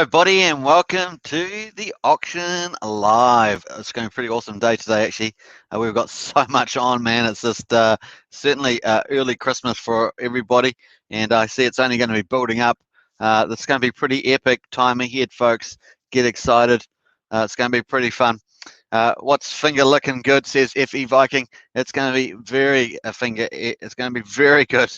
everybody, and welcome to the auction live. It's going to be a pretty awesome day today, actually. We've got so much on, man. It's just certainly early Christmas for everybody, and I see it's only going to be building up. It's going to be pretty epic time ahead, folks. Get excited. It's going to be pretty fun. What's finger looking good, says FE Viking. It's going to be very it's going to be very good.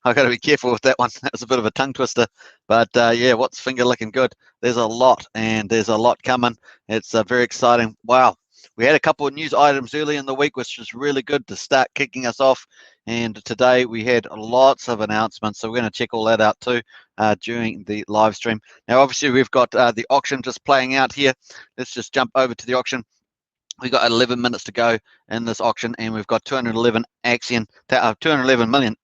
I've got to be careful with that one. That was a bit of a tongue twister, but yeah, what's finger looking good? There's a lot, and there's a lot coming. It's very exciting. Wow, we had a couple of news items early in the week, which was really good to start kicking us off. And today we had lots of announcements, so we're going to check all that out too during the live stream. Now, obviously, we've got the auction just playing out here. Let's just jump over to the auction. We've got 11 minutes to go in this auction, and we've got 211 Axion, 211 million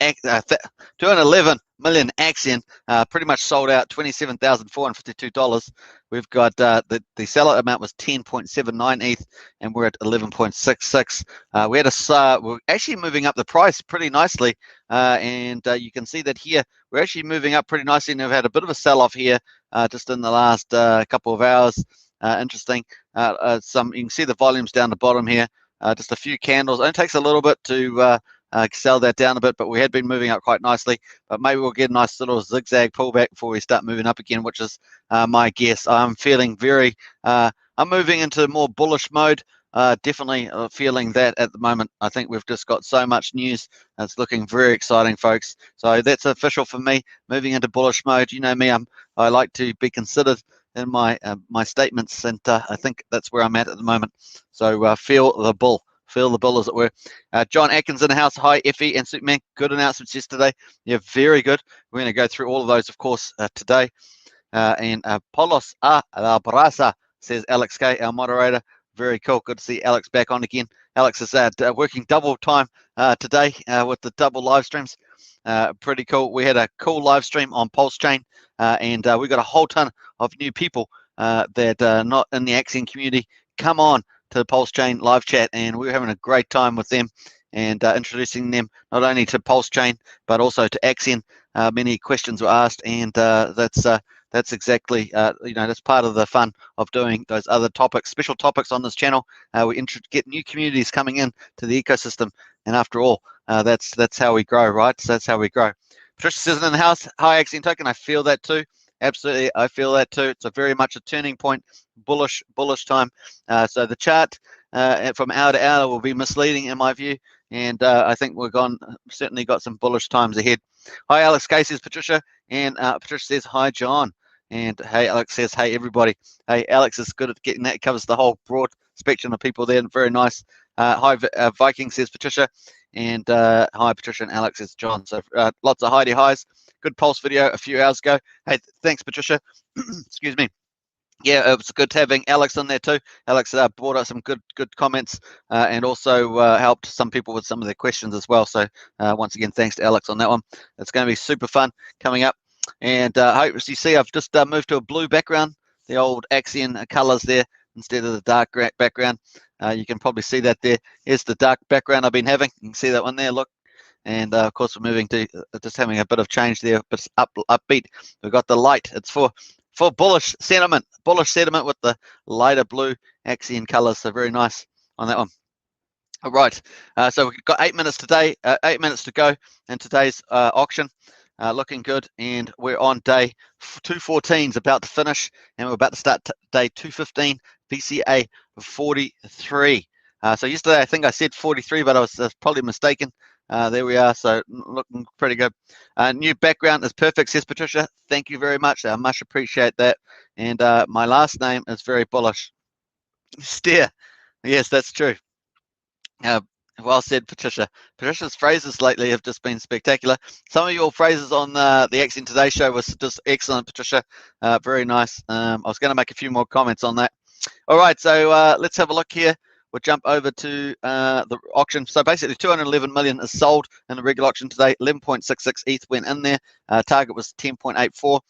Axion, pretty much sold out, $27,452. We've got the seller amount was 10.79 ETH, and we're at 11.66. We're actually moving up the price pretty nicely, and you can see that here we're actually moving up pretty nicely, and we've had a bit of a sell-off here just in the last couple of hours. Interesting. You can see the volumes down the bottom here. Just a few candles. It only takes a little bit to sell that down a bit, but we had been moving up quite nicely. But maybe we'll get a nice little zigzag pullback before we start moving up again, which is my guess. I'm feeling very. I'm moving into more bullish mode. Definitely feeling that at the moment. I think we've just got so much news. It's looking very exciting, folks. So that's official for me. Moving into bullish mode. You know me. I like to be considered in my statements, and I think that's where I'm at the moment. So feel the bull, as it were. John Atkins in the house. Hi, Effie and Superman. Good announcements yesterday. Yeah, very good. We're going to go through all of those, of course, today. And Polos la brasa, says Alex K, our moderator. Very cool. Good to see Alex back on again. Alex is working double time today with the double live streams. Pretty cool. We had a cool live stream on Pulsechain, and we got a whole ton of new people that are not in the Axion community. Come on to the Pulsechain live chat, and we were having a great time with them and introducing them not only to Pulsechain but also to Axion. Many questions were asked, and that's exactly that's part of the fun of doing those other topics, special topics on this channel. We get new communities coming in to the ecosystem, and after all, that's how we grow, right? So that's how we grow. Patricia says in the house, hi Axion Token. I feel that too. Absolutely, I feel that too. It's a very much a turning point, bullish time. So the chart from hour to hour will be misleading in my view, and I think we're certainly got some bullish times ahead. Hi Alex K, says Patricia, and Patricia says hi John, and hey Alex says hey everybody. Hey, Alex is good at getting that. Covers the whole broad spectrum of people there. Very nice. Hi Viking, says Patricia, and hi Patricia and Alex, says John. So lots of hidey highs. Good pulse video a few hours ago. Hey, thanks Patricia. Excuse me. Yeah, it was good having Alex in there too. Alex brought us some good comments and also helped some people with some of their questions as well. So once again, thanks to Alex on that one. It's going to be super fun coming up. And hope as you see, I've just moved to a blue background, the old Axion colors there instead of the dark background. You can probably see that there. Here's the dark background I've been having. You can see that one there, look. And of course, we're moving to just having a bit of change there, but upbeat. We've got the light. It's for bullish sentiment with the lighter blue Axion colors. So very nice on that one. All right. So we've got 8 minutes today, 8 minutes to go in today's auction. Looking good, and we're on day 214's about to finish, and we're about to start day 215, PCA 43. So yesterday I think I said 43, but I was probably mistaken. There we are, so looking pretty good. New background is perfect, says Patricia. Thank you very much. I much appreciate that. And my last name is very bullish. Steer. Yes, that's true. Well said, Patricia. Patricia's phrases lately have just been spectacular. Some of your phrases on the Axion Today show was just excellent, Patricia. Very nice. I was going to make a few more comments on that. All right, so let's have a look here. We'll jump over to the auction. So basically 211 million is sold in the regular auction today. 11.66 ETH went in there. Target was 10.84.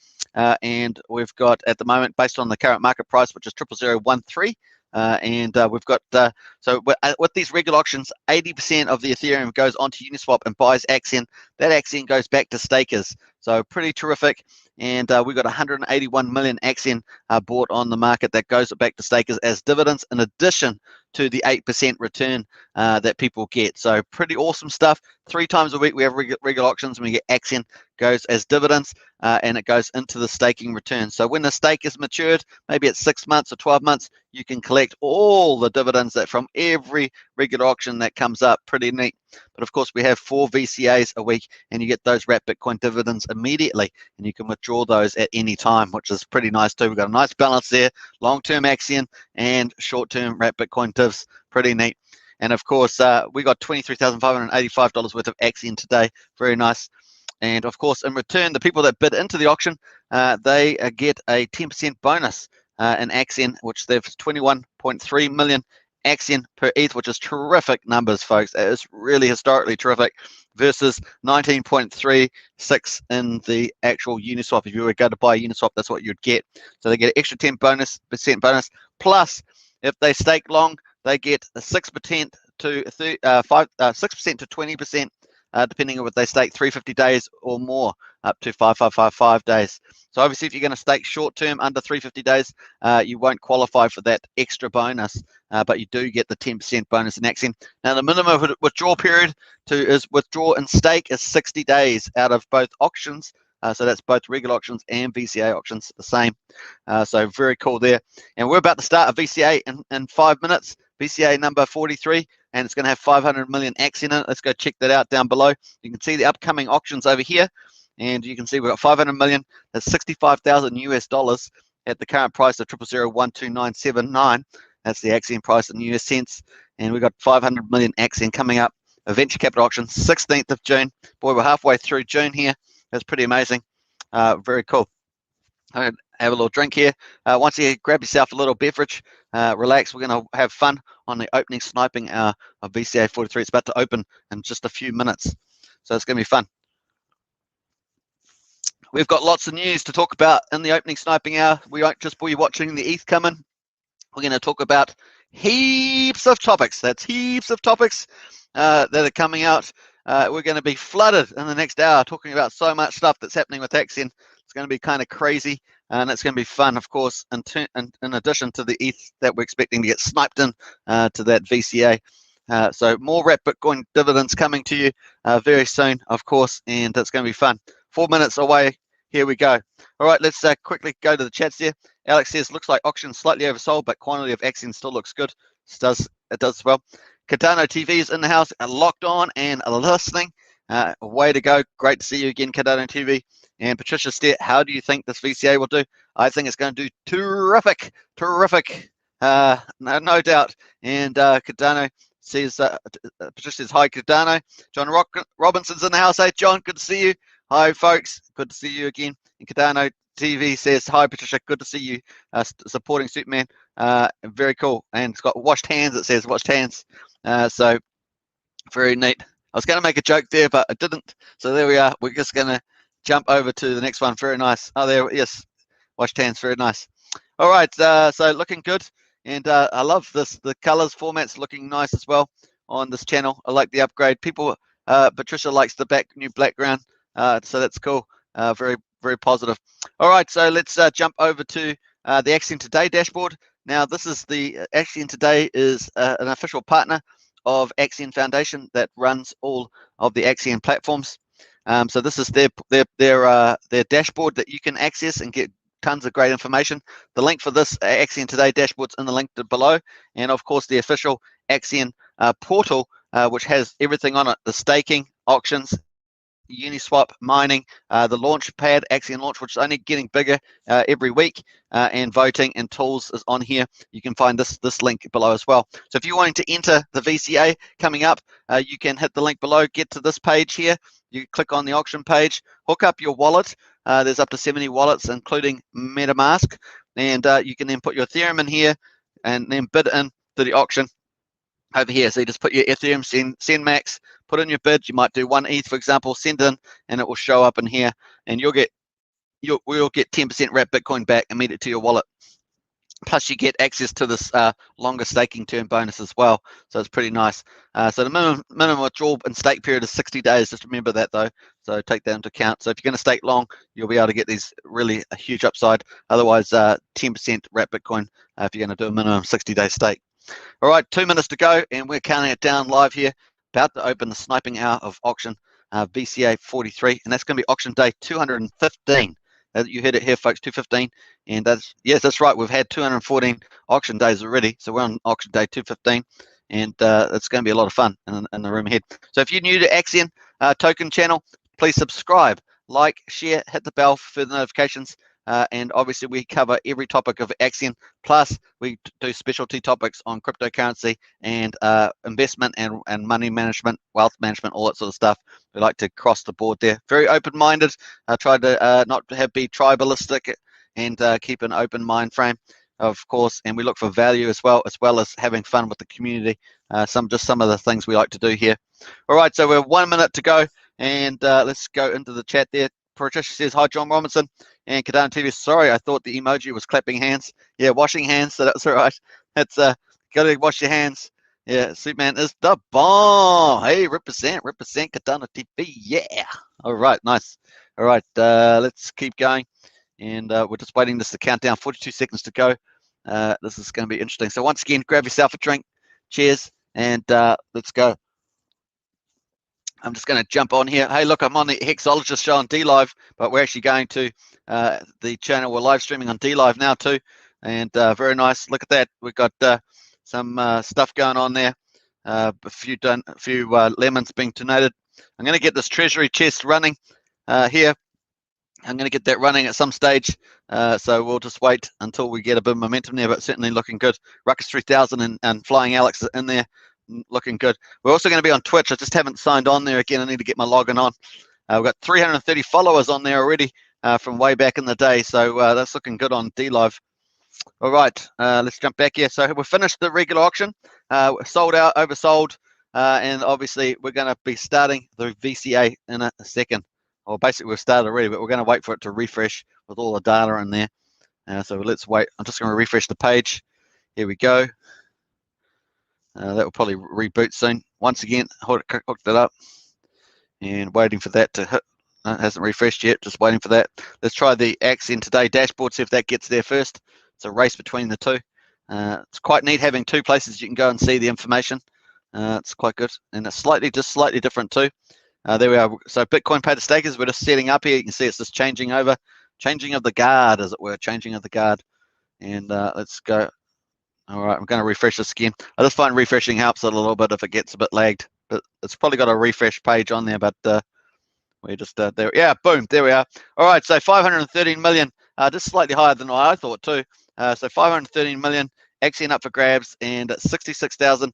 And we've got at the moment, based on the current market price, which is 00013, And we've got so with these regular auctions, 80% of the Ethereum goes onto Uniswap and buys Axion. That Axion goes back to stakers. So pretty terrific. And we've got 181 million Axion bought on the market that goes back to stakers as dividends, in addition to the 8% return that people get. So pretty awesome stuff. 3 times a week we have regular auctions, and we get Axion goes as dividends, and it goes into the staking return. So when the stake is matured, maybe it's 6 months or 12 months, you can collect all the dividends that from every regular auction that comes up. Pretty neat. But of course, we have 4 VCAs a week, and you get those wrapped Bitcoin dividends immediately, and you can withdraw those at any time, which is pretty nice too. We've got a nice balance there, long-term Axion and short-term wrapped Bitcoin divs. Pretty neat. And of course, we got $23,585 worth of Axion today. Very nice. And of course, in return, the people that bid into the auction, they get a 10% bonus in Axion, which they've 21.3 million Axion per ETH, which is terrific numbers, folks. That is really historically terrific, versus 19.36 in the actual Uniswap. If you were to buy Uniswap, that's what you'd get. So they get an extra 10% bonus. Plus, if they stake long, they get a 6% to 6% to 20%. Depending on what they stake, 350 days or more, up to 5555 days. So obviously, if you're going to stake short term under 350 days, you won't qualify for that extra bonus, but you do get the 10% bonus in Axion. Now, the minimum withdrawal period is withdraw and stake is 60 days out of both auctions. So that's both regular auctions and VCA auctions, the same. So very cool there. And we're about to start a VCA in 5 minutes. VCA number 43, and it's going to have 500 million Axion in it. Let's go check that out down below. You can see the upcoming auctions over here, and you can see we've got 500 million. That's 65,000 US dollars at the current price of 0.000122979. That's the Axion price in US cents, and we've got 500 million Axion coming up. A venture capital auction, 16th of June. Boy, we're halfway through June here. That's pretty amazing. Very cool. I'm going to have a little drink here. Once you grab yourself a little beverage, relax. We're going to have fun on the opening sniping hour of VCA 43. It's about to open in just a few minutes, so it's going to be fun. We've got lots of news to talk about in the opening sniping hour. We won't just be watching the ETH come in. We're going to talk about heaps of topics. That's heaps of topics that are coming out. We're going to be flooded in the next hour talking about so much stuff that's happening with Axion. It's going to be kind of crazy, and it's going to be fun, of course, in addition to the ETH that we're expecting to get sniped in to that VCA. So more wrapped Bitcoin dividends coming to you very soon, of course, and it's going to be fun. 4 minutes away. Here we go. All right, let's quickly go to the chats here. Alex says, looks like auction slightly oversold, but quantity of Axion still looks good. It does as well. Cardano TV is in the house, locked on and listening. Way to go. Great to see you again, Cardano TV. And Patricia Steer, how do you think this VCA will do? I think it's going to do terrific. No doubt. And Cardano says, Patricia says, hi, Cardano. John Robinson's in the house. Hey, John, good to see you. Hi, folks. Good to see you again. And Cardano TV says, hi, Patricia. Good to see you supporting Superman. Very cool. And it's got washed hands. It says washed hands. So very neat. I was going to make a joke there, but I didn't. So there we are. We're just going to jump over to the next one. Very nice. Oh, there. Yes. Washed hands. Very nice. All right. So looking good. And I love this. The colors formats looking nice as well on this channel. I like the upgrade. People, Patricia likes the new background. So that's cool. Very, very positive. All right. So let's jump over to the Axion Today dashboard. Now, this is the Axion Today is an official partner of Axion Foundation that runs all of the Axion platforms. So this is their dashboard that you can access and get tons of great information. The link for this Axion Today dashboard's in the link below, and of course the official Axion portal, which has everything on it: the staking, auctions, Uniswap, mining, the launch pad, Axion launch, which is only getting bigger every week, and voting and tools is on here. You can find this link below as well. So if you're wanting to enter the VCA coming up, you can hit the link below, get to this page here. You click on the auction page, hook up your wallet. There's up to 70 wallets, including MetaMask, and you can then put your Ethereum in here and then bid in to the auction over here. So you just put your Ethereum send max, put in your bid. You might do 1 ETH, for example, send in, and it will show up in here, and we'll get 10% wrapped Bitcoin back immediately to your wallet. Plus, you get access to this longer staking term bonus as well, so it's pretty nice. So the minimum withdrawal and stake period is 60 days. Just remember that though, so take that into account. So if you're going to stake long, you'll be able to get these really a huge upside. Otherwise, 10% wrap Bitcoin if you're going to do a minimum 60-day stake. All right, 2 minutes to go, and we're counting it down live here. About to open the sniping hour of auction VCA 43, and that's going to be auction day 215. You heard it here, folks, 215, and yes, that's right. We've had 214 auction days already, so we're on auction day 215, and it's going to be a lot of fun in the room ahead. So if you're new to Axion token channel, please subscribe, like, share, hit the bell for further notifications. And obviously we cover every topic of Axion, plus we do specialty topics on cryptocurrency and investment and money management, wealth management, all that sort of stuff. We like to cross the board there. Very open-minded. Try to not be tribalistic and keep an open mind frame, of course. And we look for value as well as having fun with the community. Some of the things we like to do here. All right, so we're 1 minute to go, and let's go into the chat there. Patricia says, hi, John Robinson. And Cardano TV, sorry, I thought the emoji was clapping hands. Yeah, washing hands, so that's all right. That's got to wash your hands. Yeah, Superman is the bomb. Hey, represent Cardano TV. Yeah. All right, nice. All right, let's keep going. And we're just waiting this to count down. 42 seconds to go. This is going to be interesting. So once again, grab yourself a drink. Cheers, and let's go. I'm just going to jump on here. Hey, look, I'm on the Hexologist show on DLive, but we're actually going to the channel. We're live streaming on DLive now too, and very nice. Look at that. We've got some stuff going on there. A few lemons being donated. I'm going to get this treasury chest running here. I'm going to get that running at some stage, so we'll just wait until we get a bit of momentum there, but certainly looking good. Ruckus 3000 and Flying Alex is in there. Looking good. We're also going to be on Twitch. I just haven't signed on there again. I need to get my login on. We've got 330 followers on there already from way back in the day, so that's looking good on DLive. All right, let's jump back here. So we finished the regular auction. Sold out, oversold, and obviously we're going to be starting the VCA in a second. Well, basically we've started already, but we're going to wait for it to refresh with all the data in there. So let's wait. I'm just going to refresh the page. Here we go. That will probably reboot soon. Once again, hooked it up and waiting for that to hit. It hasn't refreshed yet, just waiting for that. Let's try the Axion Today dashboard, see if that gets there first. It's a race between the two. It's quite neat having two places you can go and see the information. It's quite good, and it's just slightly different too. There we are. So Bitcoin Pay to Stakers, we're just setting up here. You can see it's just changing of the guard, as it were, changing of the guard. And let's go. All right, I'm going to refresh this again. I just find refreshing helps it a little bit if it gets a bit lagged. But it's probably got a refresh page on there, but we just there. Yeah, boom, there we are. All right, so 513 million, just slightly higher than what I thought too. So 513 million, Axion up for grabs, and 66,000,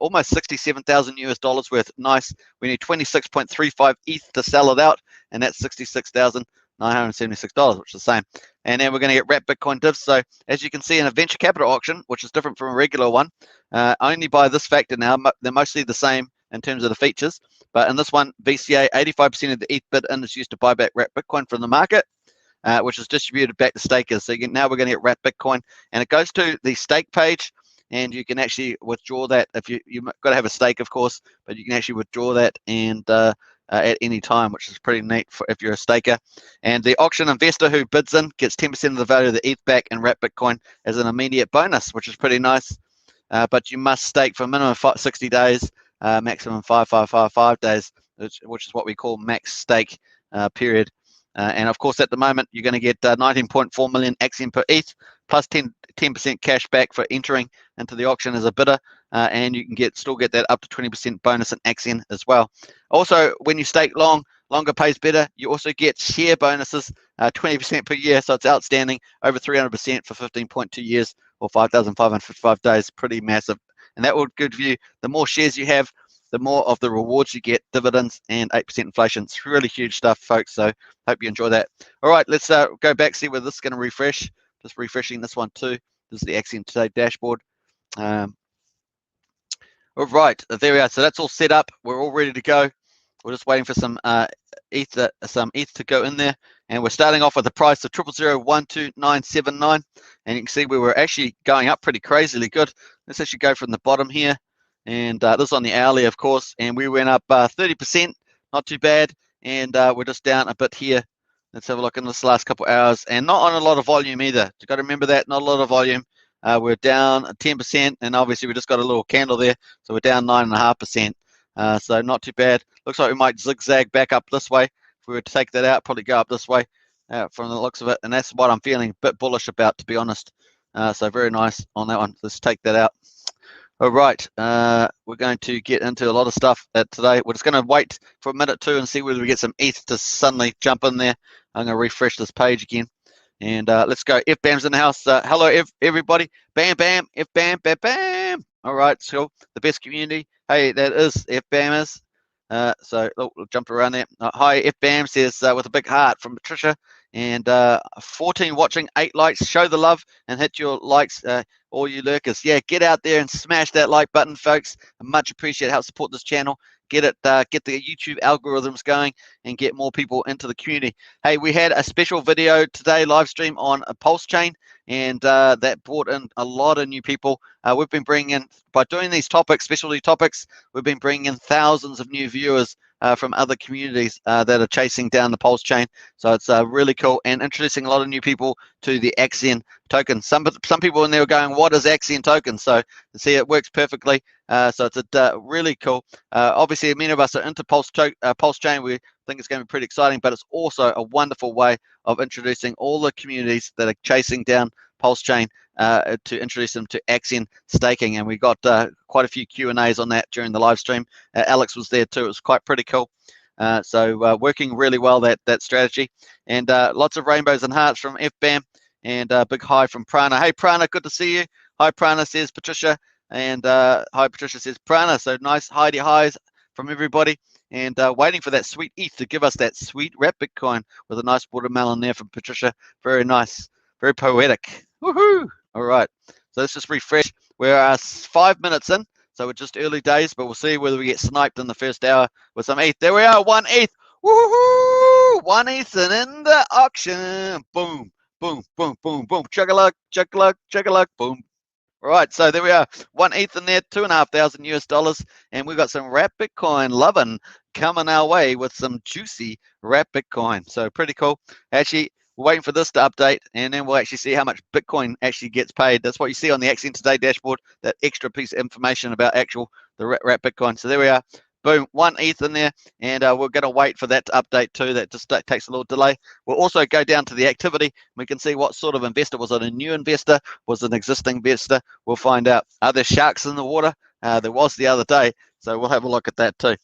almost 67,000 US dollars worth. Nice. We need 26.35 ETH to sell it out, and that's $66,976, which is the same. And then we're going to get wrapped Bitcoin divs. So as you can see in a venture capital auction, which is different from a regular one, only by this factor now, they're mostly the same in terms of the features. But in this one, VCA, 85% of the ETH bid in is used to buy back wrapped Bitcoin from the market, which is distributed back to stakers. So now we're going to get wrapped Bitcoin, and it goes to the stake page, and you can actually withdraw that. If you've got to have a stake, of course, but you can actually withdraw that and at any time, which is pretty neat if you're a staker. And the auction investor who bids in gets 10% of the value of the ETH back and wrapped Bitcoin as an immediate bonus, which is pretty nice. But you must stake for a minimum of 60 days, maximum 5 days, which is what we call max stake period. And of course, at the moment, you're going to get 19.4 million Axion per ETH, plus 10% cash back for entering into the auction as a bidder, and you can still get that up to 20% bonus in Axion as well. Also, when you stake longer pays better. You also get share bonuses, 20% per year, so it's outstanding, over 300% for 15.2 years or 5,555 days. Pretty massive, and that will give you, the more shares you have, the more of the rewards you get, dividends and 8% inflation. It's really huge stuff, folks, so hope you enjoy that. All right, let's go back, see where this is going to refresh. Just refreshing this one too. This is the Axion Today dashboard. All right, there we are. So that's all set up. We're all ready to go. We're just waiting for some some ETH to go in there, and we're starting off with a price of 0.000129979, and you can see we were actually going up pretty crazily good. Let's actually go from the bottom here, and this is on the hourly, of course, and we went up 30%, not too bad, and we're just down a bit here. Let's have a look in this last couple of hours, and not on a lot of volume either. You've got to remember that, not a lot of volume. We're down 10%, and obviously we just got a little candle there, so we're down 9.5%. So not too bad. Looks like we might zigzag back up this way. If we were to take that out, probably go up this way from the looks of it, and that's what I'm feeling a bit bullish about, to be honest. So very nice on that one. Let's take that out. All right, we're going to get into a lot of stuff today. We're just going to wait for a minute or two and see whether we get some ETH to suddenly jump in there. I'm going to refresh this page again, and let's go. FBAM's in the house. Hello, everybody. Bam, bam, FBAM, bam, bam. All right, so the best community. Hey, that is FBAMers. So jumped around there. Hi, FBAM says with a big heart from Patricia, and 14 watching, 8 likes. Show the love and hit your likes, all you lurkers. Yeah, get out there and smash that like button, folks. I much appreciate help support this channel. Get it, get the YouTube algorithms going, and get more people into the community. Hey, we had a special video today, live stream on a Pulsechain, and that brought in a lot of new people. We've been bringing in, by doing these topics, specialty topics, we've been bringing in thousands of new viewers from other communities that are chasing down the Pulsechain. So it's really cool, and introducing a lot of new people to the Axion token. Some people in there are going, what is Axion token? So see, it works perfectly. So it's really cool. Obviously, many of us are into Pulsechain. We think it's going to be pretty exciting, but it's also a wonderful way of introducing all the communities that are chasing down Pulsechain to introduce them to Axion staking. And we got quite a few Q&As on that during the live stream. Alex was there too. It was quite pretty cool. So working really well, that strategy. And lots of rainbows and hearts from FBAM, and big hi from Prana. Hey, Prana, good to see you. Hi, Prana, says Patricia. And hi, Patricia, says Prana. So nice Heidi highs from everybody. And waiting for that sweet ETH to give us that sweet wrap Bitcoin with a nice watermelon there from Patricia. Very nice. Very poetic. Woohoo! All right. So let's just refresh. We're 5 minutes in. So we're just early days, but we'll see whether we get sniped in the first hour with some ETH. There we are, 1 ETH. Woohoo! 1 ETH and in the auction. Boom, boom, boom, boom, boom. Chug-a-lug, chug-a-lug, chug-a-lug, boom. All right, so there we are, 1 ETH in there, $2,500 US, and we've got some wrap Bitcoin loving coming our way with some juicy wrap Bitcoin. So pretty cool. Actually, we're waiting for this to update, and then we'll actually see how much Bitcoin actually gets paid. That's what you see on the Axion Today dashboard, that extra piece of information about the wrap Bitcoin. So there we are. Boom, 1 ETH in there, and we're going to wait for that to update too. That just takes a little delay. We'll also go down to the activity. We can see what sort of investor. Was it a new investor? Was it an existing investor? We'll find out. Are there sharks in the water? There was the other day, so we'll have a look at that too.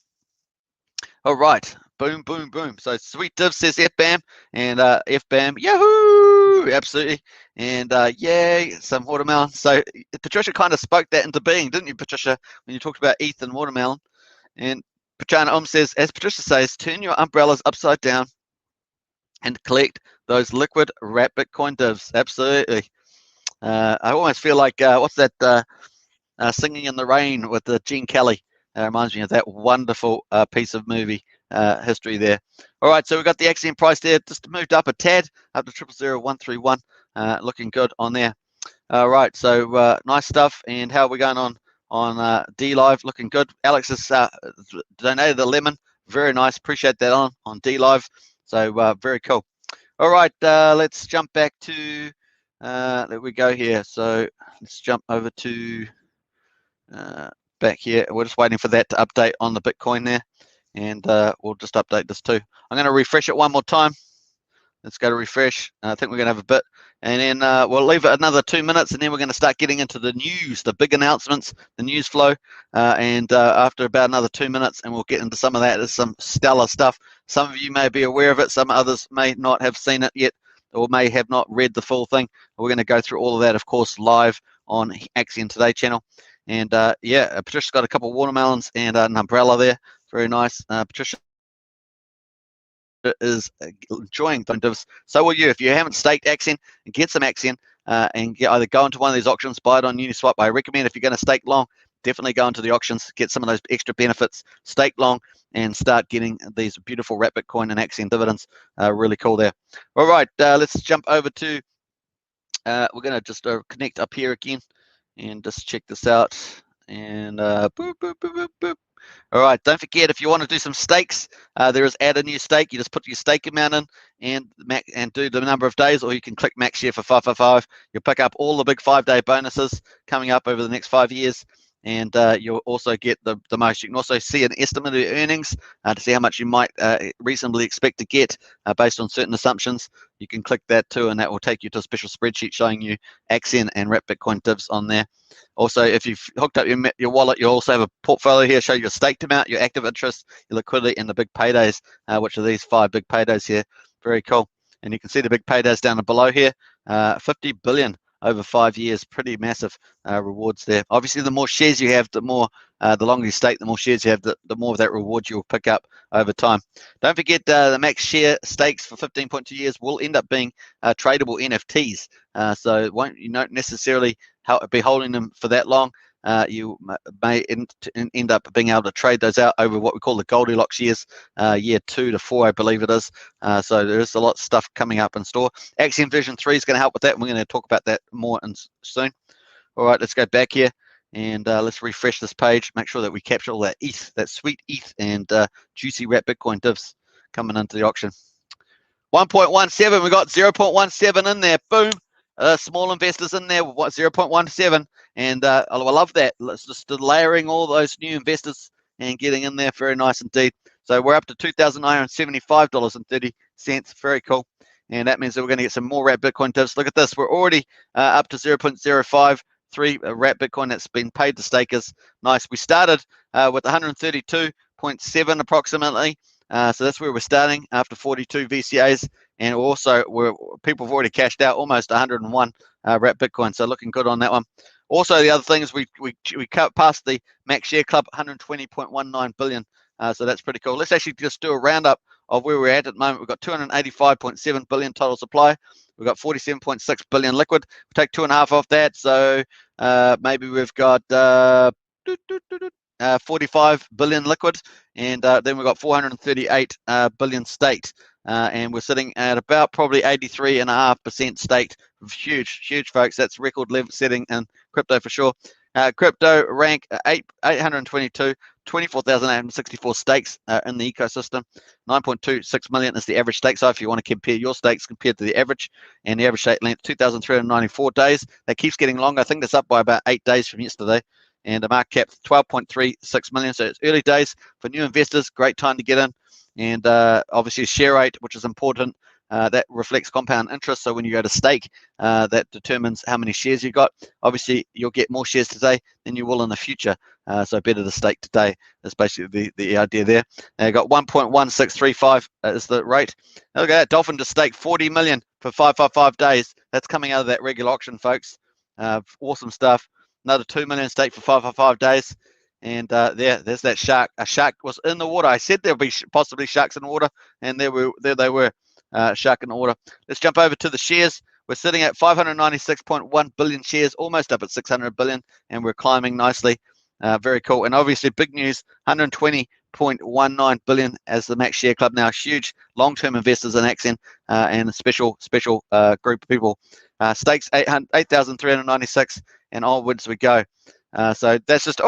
All right, boom, boom, boom. So sweet div says FBAM, and FBAM, yahoo, absolutely, and yay, some watermelon. So Patricia kind of spoke that into being, didn't you, Patricia, when you talked about ETH and watermelon? And Pachana says, as Patricia says, turn your umbrellas upside down and collect those liquid wrap Bitcoin divs. Absolutely. I almost feel like, what's that, Singing in the Rain with Gene Kelly. Reminds me of that wonderful piece of movie history there. All right, so we've got the Axion price there, just moved up a tad, up to 000131, looking good on there. All right, so nice stuff. And how are we going on DLive? Looking good. Alex has donated the lemon. Very nice. Appreciate that on DLive. So very cool. All right, let's jump back to, there we go here. So let's jump over to back here. We're just waiting for that to update on the Bitcoin there. And we'll just update this too. I'm going to refresh it one more time. Let's go to refresh. I think we're going to have a bit. And then we'll leave it another 2 minutes, and then we're going to start getting into the news, the big announcements, the news flow. And after about another 2 minutes, and we'll get into some of that. There's some stellar stuff. Some of you may be aware of it. Some others may not have seen it yet, or may have not read the full thing. We're going to go through all of that, of course, live on Axion Today channel. And yeah, Patricia's got a couple of watermelons and an umbrella there. Very nice. Patricia is enjoying divs. So will you. If you haven't staked Axion, get some Axion and either go into one of these auctions, buy it on Uniswap. I recommend, if you're going to stake long, definitely go into the auctions, get some of those extra benefits, stake long, and start getting these beautiful wrap Bitcoin and Axion dividends. Really cool there. All right, let's jump over to, we're going to just connect up here again and just check this out. And boop, boop, boop, boop, boop. All right, don't forget, if you want to do some stakes, there is add a new stake. You just put your stake amount in and do the number of days, or you can click max share for 555. You'll pick up all the big 5-day bonuses coming up over the next 5 years. And you'll also get the most. You can also see an estimate of your earnings to see how much you might reasonably expect to get based on certain assumptions. You can click that too, and that will take you to a special spreadsheet showing you Axion and wrap Bitcoin divs on there. Also, if you've hooked up your wallet, you also have a portfolio here, show your staked amount, your active interest, your liquidity, and the big paydays, which are these 5 big paydays here. Very cool. And you can see the big paydays down below here, 50 billion over 5 years, pretty massive rewards there. Obviously, the more shares you have, the more, the longer you stake, the more shares you have, the more of that reward you'll pick up over time. Don't forget the max share stakes for 15.2 years will end up being tradable NFTs. So you don't necessarily be holding them for that long. You may end up being able to trade those out over what we call the Goldilocks years, year 2 to 4, I believe it is. So there is a lot of stuff coming up in store. Axion version 3 is going to help with that, and we're going to talk about that more soon. All right, let's go back here and let's refresh this page. Make sure that we capture all that ETH, that sweet ETH and juicy wrap Bitcoin divs coming into the auction. 1.17, we got 0.17 in there. Boom. Small investors in there, 0.17, and I love that. Let's just layering all those new investors and getting in there. Very nice indeed. So we're up to $2,975.30. Very cool. And that means that we're going to get some more wrap Bitcoin divs. Look at this. We're already up to 0.053 wrap Bitcoin that's been paid to stakers. Nice. We started with 132.7 approximately. So that's where we're starting after 42 VCAs. And also, people have already cashed out almost 101 wrap Bitcoin. So looking good on that one. Also, the other thing is we cut past the max share club, 120.19 billion. So that's pretty cool. Let's actually just do a roundup of where we're at the moment. We've got 285.7 billion total supply. We've got 47.6 billion liquid. We'll take 2.5 off that. So maybe we've got 45 billion liquid, and then we've got 438 billion staked, and we're sitting at about probably 83.5% staked. Huge, folks. That's record level setting in crypto for sure. Crypto rank 822, 24,864 stakes in the ecosystem. 9.26 million is the average stake. So if you want to compare your stakes compared to the average, and the average stake length 2,394 days. That keeps getting longer. I think that's up by about 8 days from yesterday. And the market cap 12.36 million. So it's early days for new investors. Great time to get in. And obviously share rate, which is important. That reflects compound interest. So when you go to stake, that determines how many shares you got. Obviously, you'll get more shares today than you will in the future. So better to stake today. That's basically the idea there. Now you got 1.1635 is the rate. Now look at that. Dolphin just staked 40 million for 555 days. That's coming out of that regular auction, folks. Awesome stuff. Another 2 million stake for 555 days. And there's that shark. A shark was in the water. I said there'll be possibly sharks in the water, and there they were. Shark in the water. Let's jump over to the shares. We're sitting at 596.1 billion shares, almost up at 600 billion, and we're climbing nicely. Very cool. And obviously, big news: 120.19 billion as the max share club now. Huge long-term investors in Axion, and a special group of people. Stakes 8,396, and onwards we go. So that's just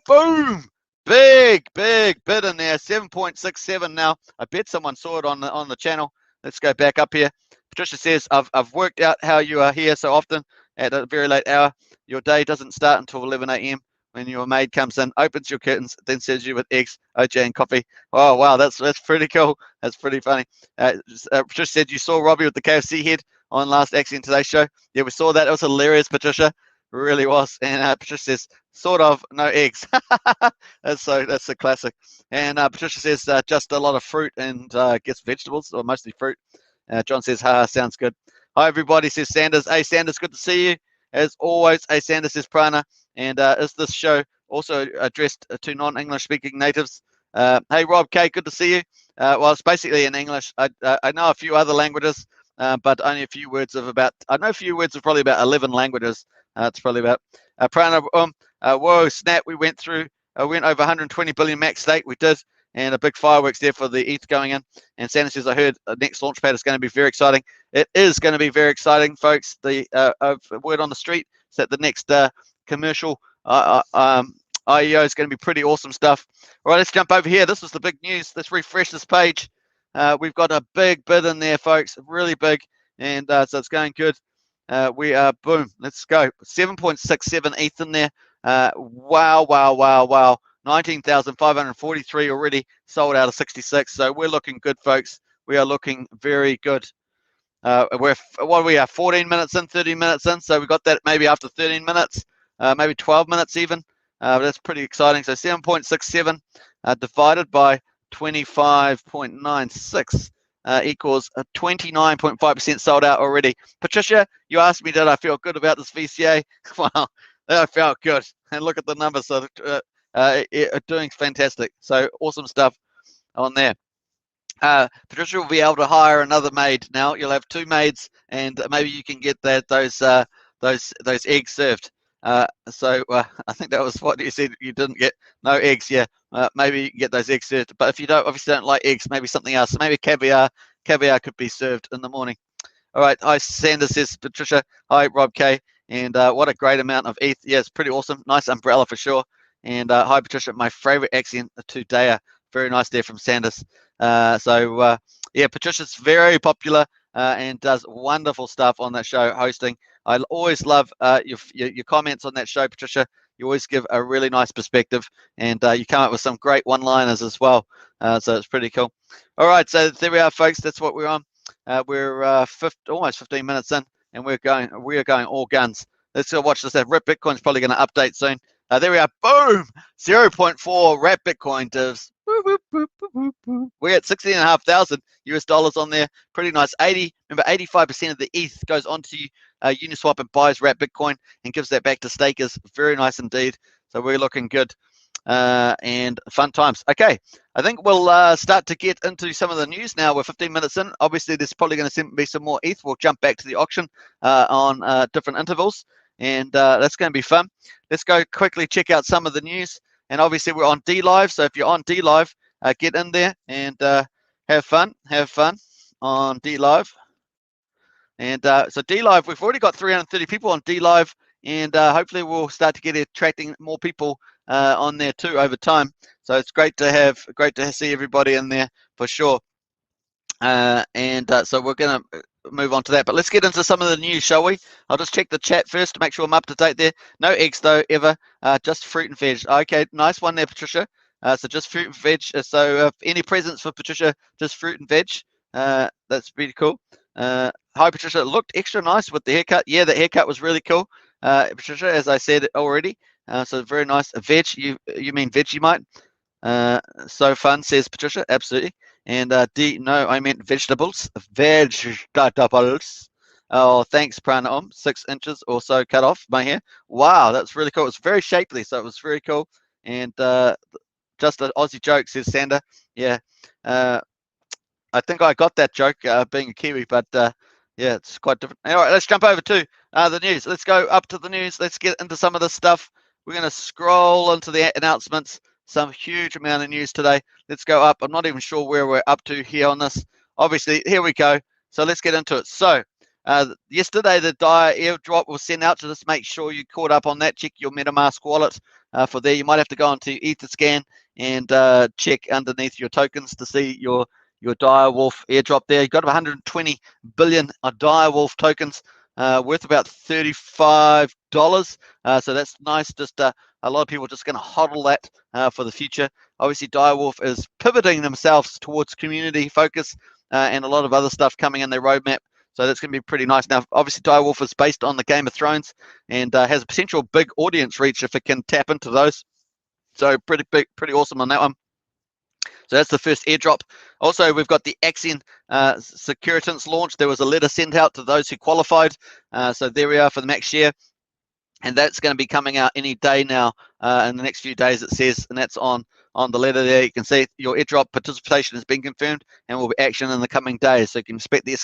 boom. Big bid in there. 7.67 now. I bet someone saw it on the channel. Let's go back up here. Patricia says, I've worked out how you are here so often at a very late hour. Your day doesn't start until 11 a.m. when your maid comes in, opens your curtains, then serves you with eggs, OJ, and coffee. Oh, wow, that's pretty cool. That's pretty funny. Patricia said you saw Robbie with the KFC head on last Axion Today show. Yeah, we saw that. It was hilarious, Patricia. It really was. And Patricia says, sort of, no eggs. That's a classic. And Patricia says just a lot of fruit and gets vegetables, or mostly fruit. John says, sounds good. Hi, everybody, says Sanders. Hey, Sanders, good to see you. As always, hey, Sanders says Prana. And is this show also addressed to non-English speaking natives? Hey, Rob K, good to see you. Well, it's basically in English. I know a few other languages, but only a few words of I know a few words of probably about 11 languages. It's probably about Prana. Whoa, snap! We went through. Went over 120 billion max stake. We did, and a big fireworks there for the ETH going in. And Santa says, I heard the next launchpad is going to be very exciting. It is going to be very exciting, folks. The word on the street is that the next commercial IEO is going to be pretty awesome stuff. All right, let's jump over here. This was the big news. Let's refresh this page. We've got a big bid in there, folks, really big, and so it's going good. We are, boom, let's go. 7.67 ETH in there. Wow. 19,543 already sold out of 66. So we're looking good, folks. We are looking very good. We are 14 minutes in, 30 minutes in. So we got that maybe after 13 minutes, maybe 12 minutes even. That's pretty exciting. So 7.67 divided by 25.96 equals 29.5% sold out already. Patricia, you asked me, did I feel good about this VCA? Well, I felt good. And look at the numbers. So doing fantastic. So awesome stuff on there. Patricia will be able to hire another maid now. You'll have 2 maids, and maybe you can get those eggs served. So I think that was what you said. You didn't get no eggs. Yeah, maybe you can get those eggs served. But if you obviously don't like eggs, maybe something else. Maybe caviar could be served in the morning. All right. Hi, Sanders says Patricia. Hi, Rob K. And what a great amount of ETH. Yeah, it's pretty awesome. Nice umbrella for sure. And hi, Patricia. My favorite Axion today. Very nice there from Sanders. Yeah, Patricia's very popular and does wonderful stuff on that show hosting. I always love your comments on that show, Patricia. You always give a really nice perspective, and you come up with some great one-liners as well. So it's pretty cool. All right, so there we are, folks. That's what we're on. We're almost 15 minutes in, and we are going all guns. Let's go watch this. Rip Bitcoin's probably going to update soon. There we are. Boom! 0.4 wrap Bitcoin divs. We're at 16,500 US dollars on there. Pretty nice. Remember, 85% of the ETH goes onto Uniswap and buys wrap Bitcoin and gives that back to stakers. Very nice indeed. So we're looking good and fun times. Okay, I think we'll start to get into some of the news now. We're 15 minutes in. Obviously, there's probably going to be some more ETH. We'll jump back to the auction on different intervals, and that's going to be fun. Let's go quickly check out some of the news. And obviously, we're on DLive. So if you're on DLive, get in there and have fun. Have fun on DLive. And so DLive, we've already got 330 people on DLive, and hopefully we'll start to get attracting more people on there too over time. So it's great to see everybody in there for sure. So we're going to move on to that, but let's get into some of the news, shall we? I'll just check the chat first to make sure I'm up to date there. No eggs though, ever. Just fruit and veg. Okay, nice one there, Patricia. So just fruit and veg. So any presents for Patricia? Just fruit and veg. That's pretty cool. Hi, Patricia. It looked extra nice with the haircut. Yeah, the haircut was really cool, Patricia, as I said already. So very nice. Veg. You mean Vegemite? So fun, says Patricia. Absolutely. And no, I meant vegetables. Vegetables. Oh, thanks, Pranam. 6 inches or so cut off my hair. Wow, that's really cool. It's very shapely, so it was very cool. And just an Aussie joke, says Sander. Yeah. I think I got that joke being a Kiwi, but yeah, it's quite different. All right, let's jump over to the news. Let's go up to the news. Let's get into some of this stuff. We're going to scroll into the announcements. Some huge amount of news today. Let's go up. I'm not even sure where we're up to here on this. Obviously, here we go. So let's get into it. So yesterday, the Dire airdrop was sent out. So just make sure you caught up on that. Check your MetaMask wallet for there. You might have to go onto Etherscan and check underneath your tokens to see your DireWolf airdrop there. You've got 120 billion DireWolf tokens worth about $35. So that's nice. Just a lot of people are just going to hodl that for the future. Obviously, DireWolf is pivoting themselves towards community focus and a lot of other stuff coming in their roadmap. So that's going to be pretty nice. Now, obviously, DireWolf is based on the Game of Thrones and has a potential big audience reach if it can tap into those. So pretty big, pretty awesome on that one. So that's the first airdrop. Also, we've got the Axion Securities launch. There was a letter sent out to those who qualified. So there we are for the max share. And that's going to be coming out any day now in the next few days, it says. And that's on the letter there. You can see your airdrop participation has been confirmed and will be action in the coming days. So you can expect the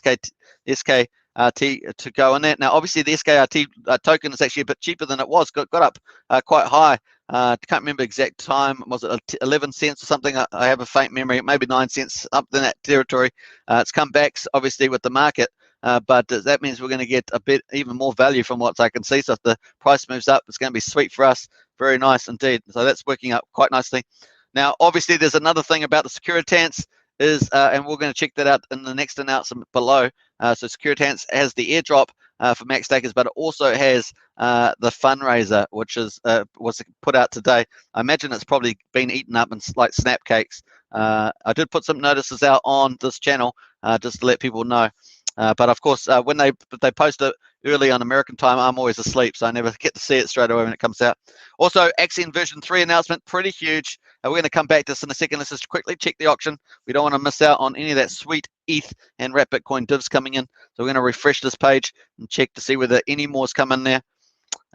SK to go in there. Now, obviously, the SKRT token is actually a bit cheaper than it was. Got up quite high. Can't remember exact time. Was it 11 cents or something? I have a faint memory. Maybe 9 cents, up in that territory. It's come back, obviously, with the market. But that means we're going to get a bit even more value from what I can see. So if the price moves up, it's going to be sweet for us. Very nice indeed. So that's working out quite nicely. Now, obviously, there's another thing about the Securitants is, and we're going to check that out in the next announcement below. So Securitants has the airdrop for max stakers, but it also has the fundraiser, which is was put out today. I imagine it's probably been eaten up in like snap cakes. I did put some notices out on this channel just to let people know. But of course, when they post it early on American time, I'm always asleep, so I never get to see it straight away when it comes out. Also, Axion version 3 announcement, pretty huge. We're going to come back to this in a second. Let's just quickly check the auction. We don't want to miss out on any of that sweet ETH and wrap Bitcoin divs coming in. So we're going to refresh this page and check to see whether any more's come in there.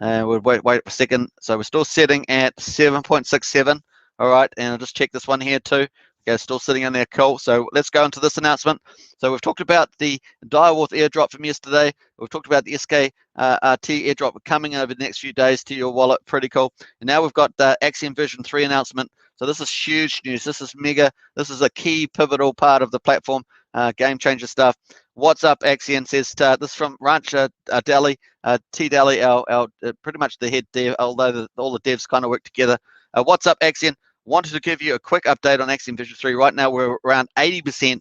We'll wait a second. So we're still sitting at 7.67. All right, and I'll just check this one here too. Okay, still sitting in there, cool. So let's go into this announcement. So we've talked about the DireWolf airdrop from yesterday. We've talked about the SKRT airdrop coming over the next few days to your wallet. Pretty cool. And now we've got the Axion version 3 announcement. So this is huge news. This is mega. This is a key pivotal part of the platform. Game changer stuff. What's up, Axion? Says this is from Ranch Daly, T Daly, our pretty much the head dev, although all the devs kind of work together. What's up, Axion? Wanted to give you a quick update on Axion version 3. Right now we're around 80%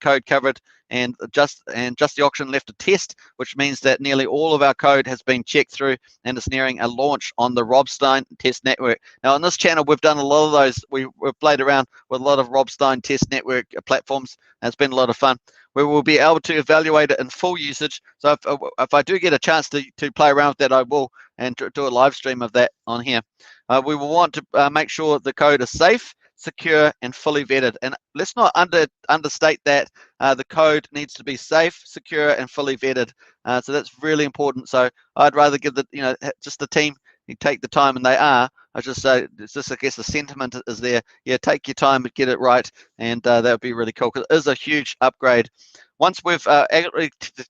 code covered, and just the auction left to test, which means that nearly all of our code has been checked through and is nearing a launch on the Rob Stein test network. Now on this channel we've done a lot of those. We've played around with a lot of Rob Stein test network platforms, and it's been a lot of fun. We will be able to evaluate it in full usage. So if I do get a chance to play around with that, I will, and do a live stream of that on here. We will want to make sure the code is safe, secure, and fully vetted. And let's not understate that. The code needs to be safe, secure, and fully vetted. So that's really important. So I'd rather give just the team take the time, and they are. I just say, it's just, I guess the sentiment is there. Yeah, take your time and get it right, and that would be really cool, because it is a huge upgrade. Once we've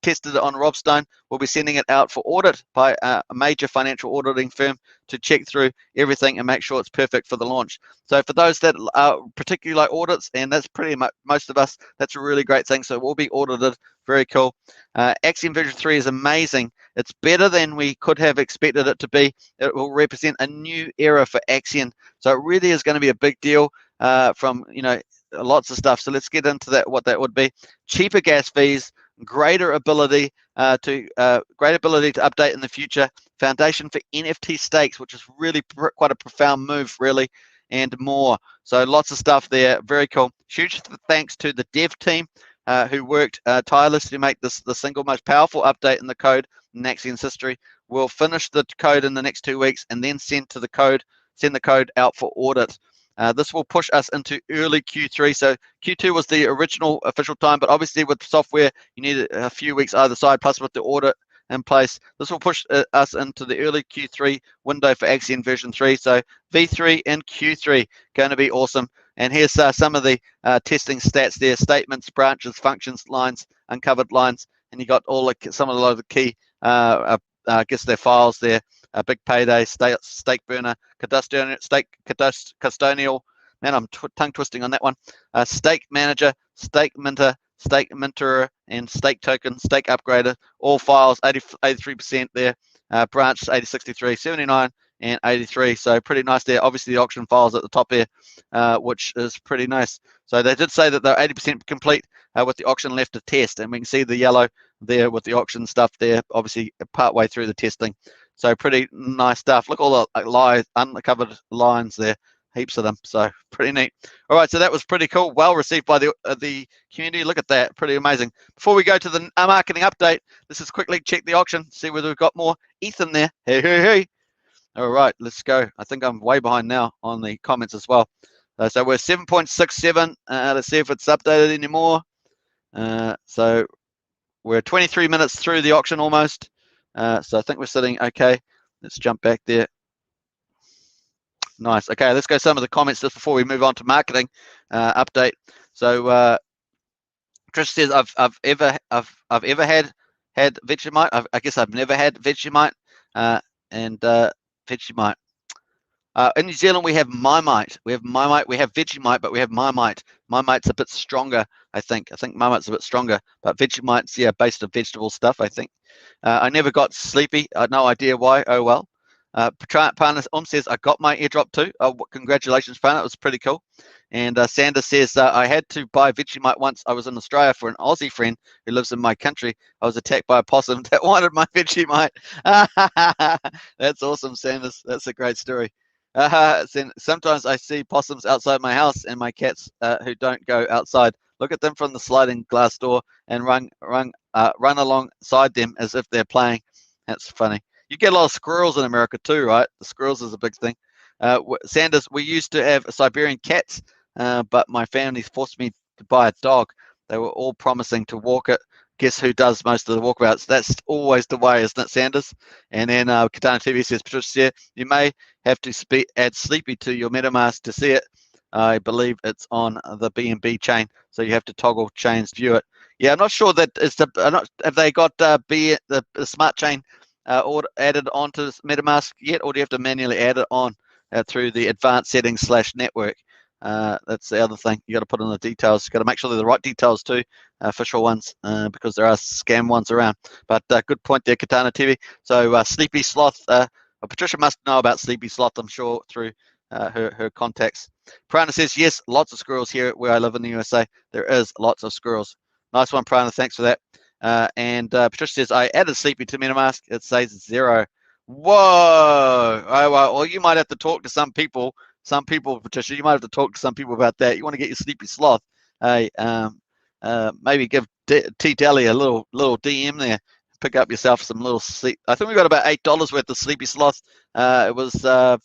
tested it on Rob Stein, we'll be sending it out for audit by a major financial auditing firm to check through everything and make sure it's perfect for the launch. So for those that particularly like audits, and that's pretty much most of us, that's a really great thing. So we'll be audited. Very cool. Axion version 3 is amazing. It's better than we could have expected it to be. It will represent a new era for Axion. So it really is going to be a big deal from lots of stuff. So let's get into that. What that would be: cheaper gas fees, greater ability to update in the future, foundation for NFT stakes, which is really quite a profound move, really, and more. So lots of stuff there. Very cool. Huge thanks to the dev team who worked tirelessly to make this the single most powerful update in the code in Axion's history. We'll finish the code in the next 2 weeks and then send the code out for audit. This will push us into early Q3. So Q2 was the original official time, but obviously with software, you need a few weeks either side, plus with the audit in place. This will push us into the early Q3 window for Axion version 3. So V3 and Q3, going to be awesome. And here's some of the testing stats there: statements, branches, functions, lines, uncovered lines, and you got all some of the key, I guess, their files there. Big payday, stake burner, custodial. Man, I'm tongue twisting on that one. Stake manager, stake minter, stake minterer, and stake token, stake upgrader. All files 83% there. Branch 8063, 79, and 83. So pretty nice there. Obviously the auction files at the top here, which is pretty nice. So they did say that they're 80% complete with the auction left to test, and we can see the yellow there with the auction stuff there, obviously part way through the testing. So pretty nice stuff. Look, all the uncovered lines there, heaps of them. So pretty neat. All right, so that was pretty cool. Well received by the community. Look at that, pretty amazing. Before we go to the marketing update, let's just quickly check the auction, see whether we've got more ETH in there. Hey. All right, let's go. I think I'm way behind now on the comments as well. So we're 7.67. Let's see if it's updated anymore. So we're 23 minutes through the auction almost. So I think we're sitting okay. Let's jump back there. Nice. Okay, let's go some of the comments just before we move on to marketing update. So Trish says, I've ever had had Vegemite. I guess I've never had Vegemite. And Vegemite. In New Zealand, we have Mimite. We have Vegemite, but we have Mimite. Mimite's a bit stronger, I think. I think Mimite's a bit stronger, but Vegemite's, yeah, based on vegetable stuff, I think. I never got sleepy. I had no idea why. Oh, well. Prana says, I got my airdrop too. Oh, congratulations, Prana. It was pretty cool. And Sanders says, I had to buy Vegemite once. I was in Australia for an Aussie friend who lives in my country. I was attacked by a possum that wanted my Vegemite. That's awesome, Sanders. That's a great story. Sometimes I see possums outside my house, and my cats who don't go outside look at them from the sliding glass door and run alongside them as if they're playing. That's funny. You get a lot of squirrels in America too, right? The squirrels is a big thing. Sanders, we used to have Siberian cats, but my family forced me to buy a dog. They were all promising to walk it. Guess who does most of the walkabouts? That's always the way, isn't it, Sanders? And then Katana TV says, Patricia, you may have to add Sleepy to your MetaMask to see it. I believe it's on the BNB chain, so you have to toggle chains, view it. Yeah, I'm not sure that it's have they got the smart chain added onto MetaMask yet, or do you have to manually add it on through the advanced settings /network? That's the other thing. You got to put in the details. You got to make sure they're the right details too, official ones, because there are scam ones around. But good point there, Katana TV. So Sleepy Sloth. Patricia must know about Sleepy Sloth, I'm sure, through her contacts. Prana says, yes, lots of squirrels here where I live in the USA. There is lots of squirrels. Nice one, Prana. Thanks for that. And Patricia says, I added Sleepy to MetaMask. It says 0. Whoa. Oh, well, you might have to talk to some people. Patricia, you might have to talk to some people about that. You want to get your Sleepy Sloth. Maybe give T Deli a little DM there. Pick up yourself some little sleep. I think we got about $8 worth of Sleepy Sloth. It was for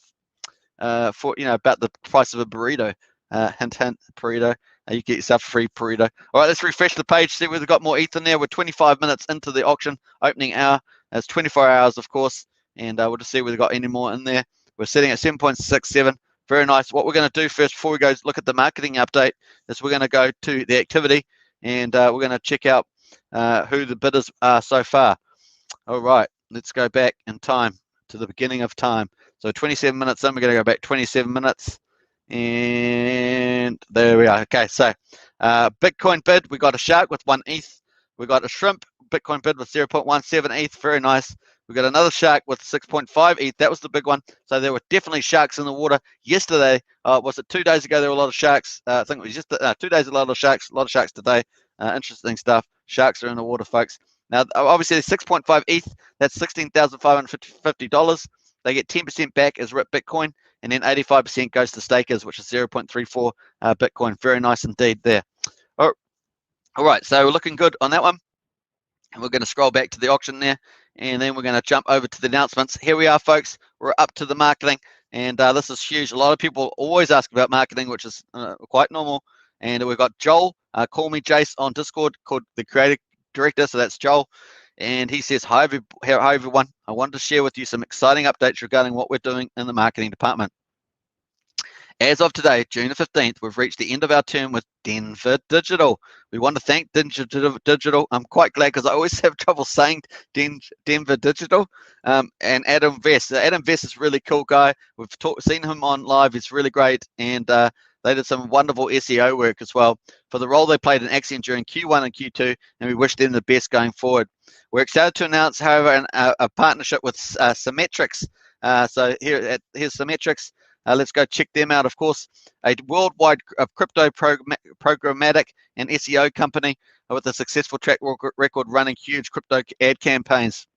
about the price of a burrito. Hint, burrito. You get yourself a free burrito. All right, let's refresh the page. See we've got more ETH in there. We're 25 minutes into the auction opening hour. It's 24 hours, of course, and we'll just see if we've got any more in there. We're sitting at 7.67. Very nice. What we're going to do first, before we go look at the marketing update, is we're going to go to the activity, and we're going to check out who the bidders are so far. All right, let's go back in time to the beginning of time. So 27 minutes in, we're going to go back 27 minutes. And there we are. Okay, so Bitcoin bid, we got a shark with 1 ETH. We got a shrimp Bitcoin bid with 0.17 ETH. Very nice. We got another shark with 6.5 ETH. That was the big one. So there were definitely sharks in the water yesterday. Was it 2 days ago? There were a lot of sharks. I think it was just 2 days. A lot of sharks today. Interesting stuff. Sharks are in the water, folks. Now, obviously, 6.5 ETH. That's $16,550. They get 10% back as RIP Bitcoin, and then 85% goes to stakers, which is 0.34 Bitcoin. Very nice indeed there. All right, so we're looking good on that one. And we're going to scroll back to the auction there, and then we're going to jump over to the announcements. Here we are, folks. We're up to the marketing, and this is huge. A lot of people always ask about marketing, which is quite normal. And we've got Joel, call me Jace on Discord, called the creative director, so that's Joel. And he says, hi everyone. I wanted to share with you some exciting updates regarding what we're doing in the marketing department. As of today, June the 15th, we've reached the end of our term with Denver Digital. We want to thank Denver Digital. I'm quite glad because I always have trouble saying Denver Digital. And Adam Vest. Adam Vest is a really cool guy. We've seen him on live. He's really great. And they did some wonderful SEO work as well for the role they played in Axion during Q1 and Q2, and we wish them the best going forward. We're excited to announce, however, a partnership with Symmetrics. So here's Symmetrics. Let's go check them out, of course. A worldwide crypto programmatic and SEO company with a successful track record running huge crypto ad campaigns.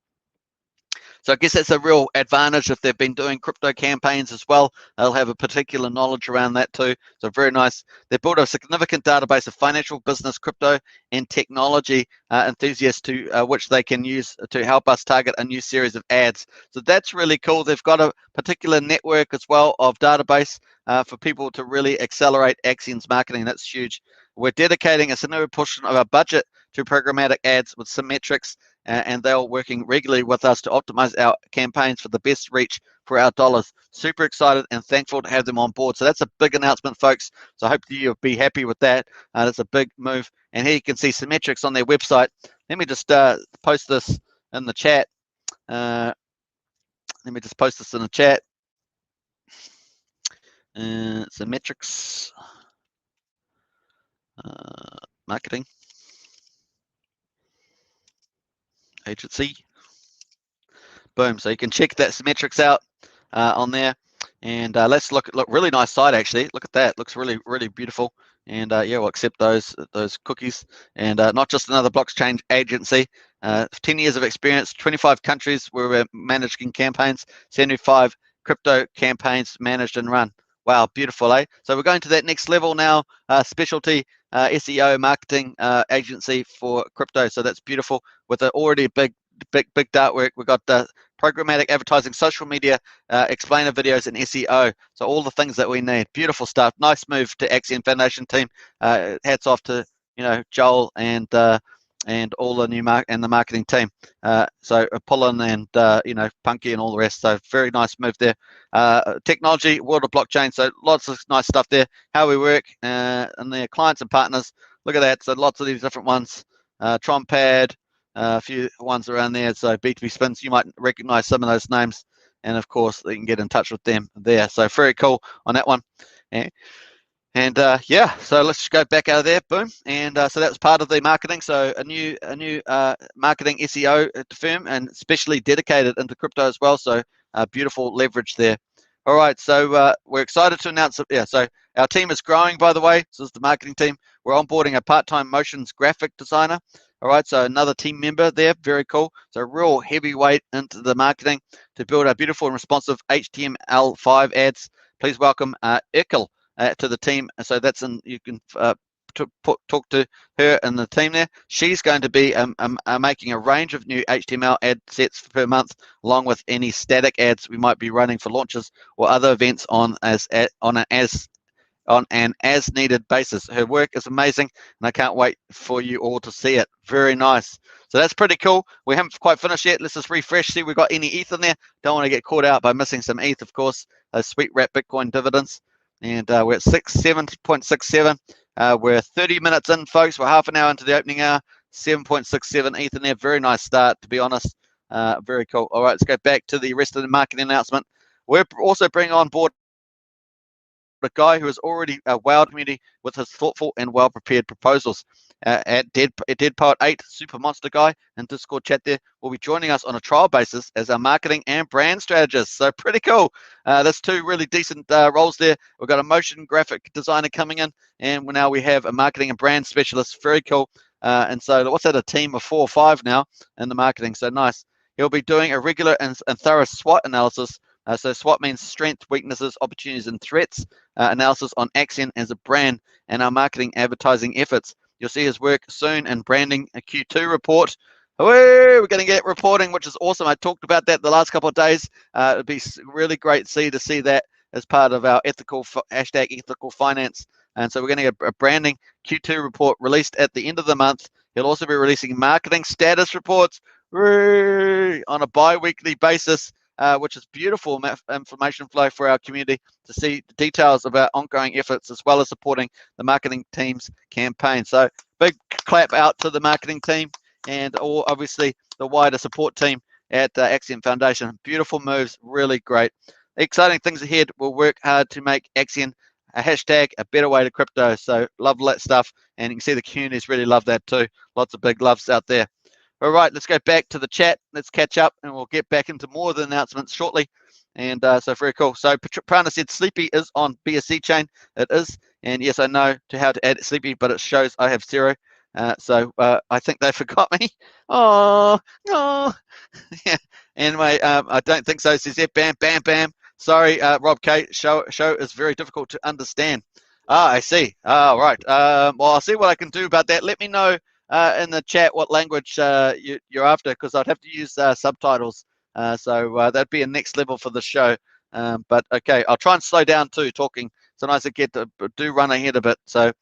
So I guess that's a real advantage if they've been doing crypto campaigns as well. They'll have a particular knowledge around that too. So very nice. They've built a significant database of financial, business, crypto, and technology enthusiasts which they can use to help us target a new series of ads. So that's really cool. They've got a particular network as well of database for people to really accelerate Axion's marketing. That's huge. We're dedicating a significant portion of our budget to programmatic ads with Symmetrics, and they're working regularly with us to optimize our campaigns for the best reach for our dollars. Super excited and thankful to have them on board. So that's a big announcement, folks. So I hope you'll be happy with that. That's a big move. And here you can see Symmetrics on their website. Let me just post this in the chat. Let me just post this in the chat. So metrics, marketing, agency. Boom. So you can check that metrics out on there. And let's look really nice site actually. Look at that. Looks really, really beautiful. And yeah, we'll accept those cookies. And not just another blockchain agency. 10 years of experience, 25 countries where we're managing campaigns, 75 crypto campaigns managed and run. Wow, beautiful, eh? So we're going to that next level now, specialty SEO marketing agency for crypto. So that's beautiful with an already big dart work. We've got programmatic advertising, social media, explainer videos, and SEO. So all the things that we need. Beautiful stuff. Nice move to Axion Foundation team. Hats off to Joel and all the new the marketing team. So Apollon and Punky and all the rest. So very nice move there. Technology, world of blockchain. So lots of nice stuff there. How we work and their clients and partners. Look at that. So lots of these different ones. Trompad. A few ones around there. So B2B Spins, you might recognize some of those names. And of course, you can get in touch with them there. So very cool on that one. And yeah, so let's just go back out of there. Boom. And so that's part of the marketing. So a new marketing SEO firm, and especially dedicated into crypto as well. So beautiful leverage there. All right, so we're excited to announce it. Yeah, so our team is growing, by the way. So this is the marketing team. We're onboarding a part-time motions graphic designer. All right, so another team member there, very cool. So real heavyweight into the marketing to build our beautiful and responsive HTML5 ads. Please welcome Ikel to the team. So that's you can talk to her and the team there. She's going to be making a range of new HTML ad sets per month, along with any static ads we might be running for launches or other events on an as needed basis. Her work is amazing, and I can't wait for you all to see it. Very nice. So that's pretty cool. We haven't quite finished yet. Let's just refresh, see if we've got any ETH in there. Don't want to get caught out by missing some ETH, of course. Those sweet wrap Bitcoin dividends. And we're at 7.67. We're 30 minutes in, folks. We're half an hour into the opening hour. 7.67 ETH in there. Very nice start, to be honest. Very cool. All right, let's go back to the rest of the marketing announcement. We're also bringing on board a guy who has already wowed community with his thoughtful and well-prepared proposals. At Dead Poet 8, Super Monster Guy and Discord chat there, will be joining us on a trial basis as our marketing and brand strategist. So pretty cool. That's two really decent roles there. We've got a motion graphic designer coming in, and now we have a marketing and brand specialist. Very cool. And so what's that, a team of 4 or 5 now in the marketing? So nice. He'll be doing a regular and thorough SWOT analysis. So SWOT means strengths, weaknesses, opportunities, and threats analysis on Axion as a brand and our marketing advertising efforts. You'll see his work soon in branding a Q2 report. We're going to get reporting, which is awesome. I talked about that the last couple of days. It'd be really great to see that as part of our hashtag ethical finance. And so we're going to get a branding Q2 report released at the end of the month. He'll also be releasing marketing status reports on a bi-weekly basis, which is beautiful information flow for our community to see the details about ongoing efforts as well as supporting the marketing team's campaign. So big clap out to the marketing team and obviously the wider support team at Axion Foundation. Beautiful moves, really great. Exciting things ahead. We'll work hard to make Axion a hashtag, a better way to crypto. So love that stuff. And you can see the communities really love that too. Lots of big loves out there. All right, let's go back to the chat. Let's catch up, and we'll get back into more of the announcements shortly. And so very cool. So Prana said Sleepy is on BSC chain. It is. And yes, I know how to add Sleepy, but it shows I have 0. So I think they forgot me. Oh, no. Yeah. Anyway, I don't think so. Says bam, bam, bam. Sorry, Rob K. Show is very difficult to understand. I see. Right. Well, I'll see what I can do about that. Let me know in the chat what language you're after, because I'd have to use subtitles. So that'd be a next level for the show. But okay, I'll try and slow down too, talking. Sometimes I get to do run ahead a bit. So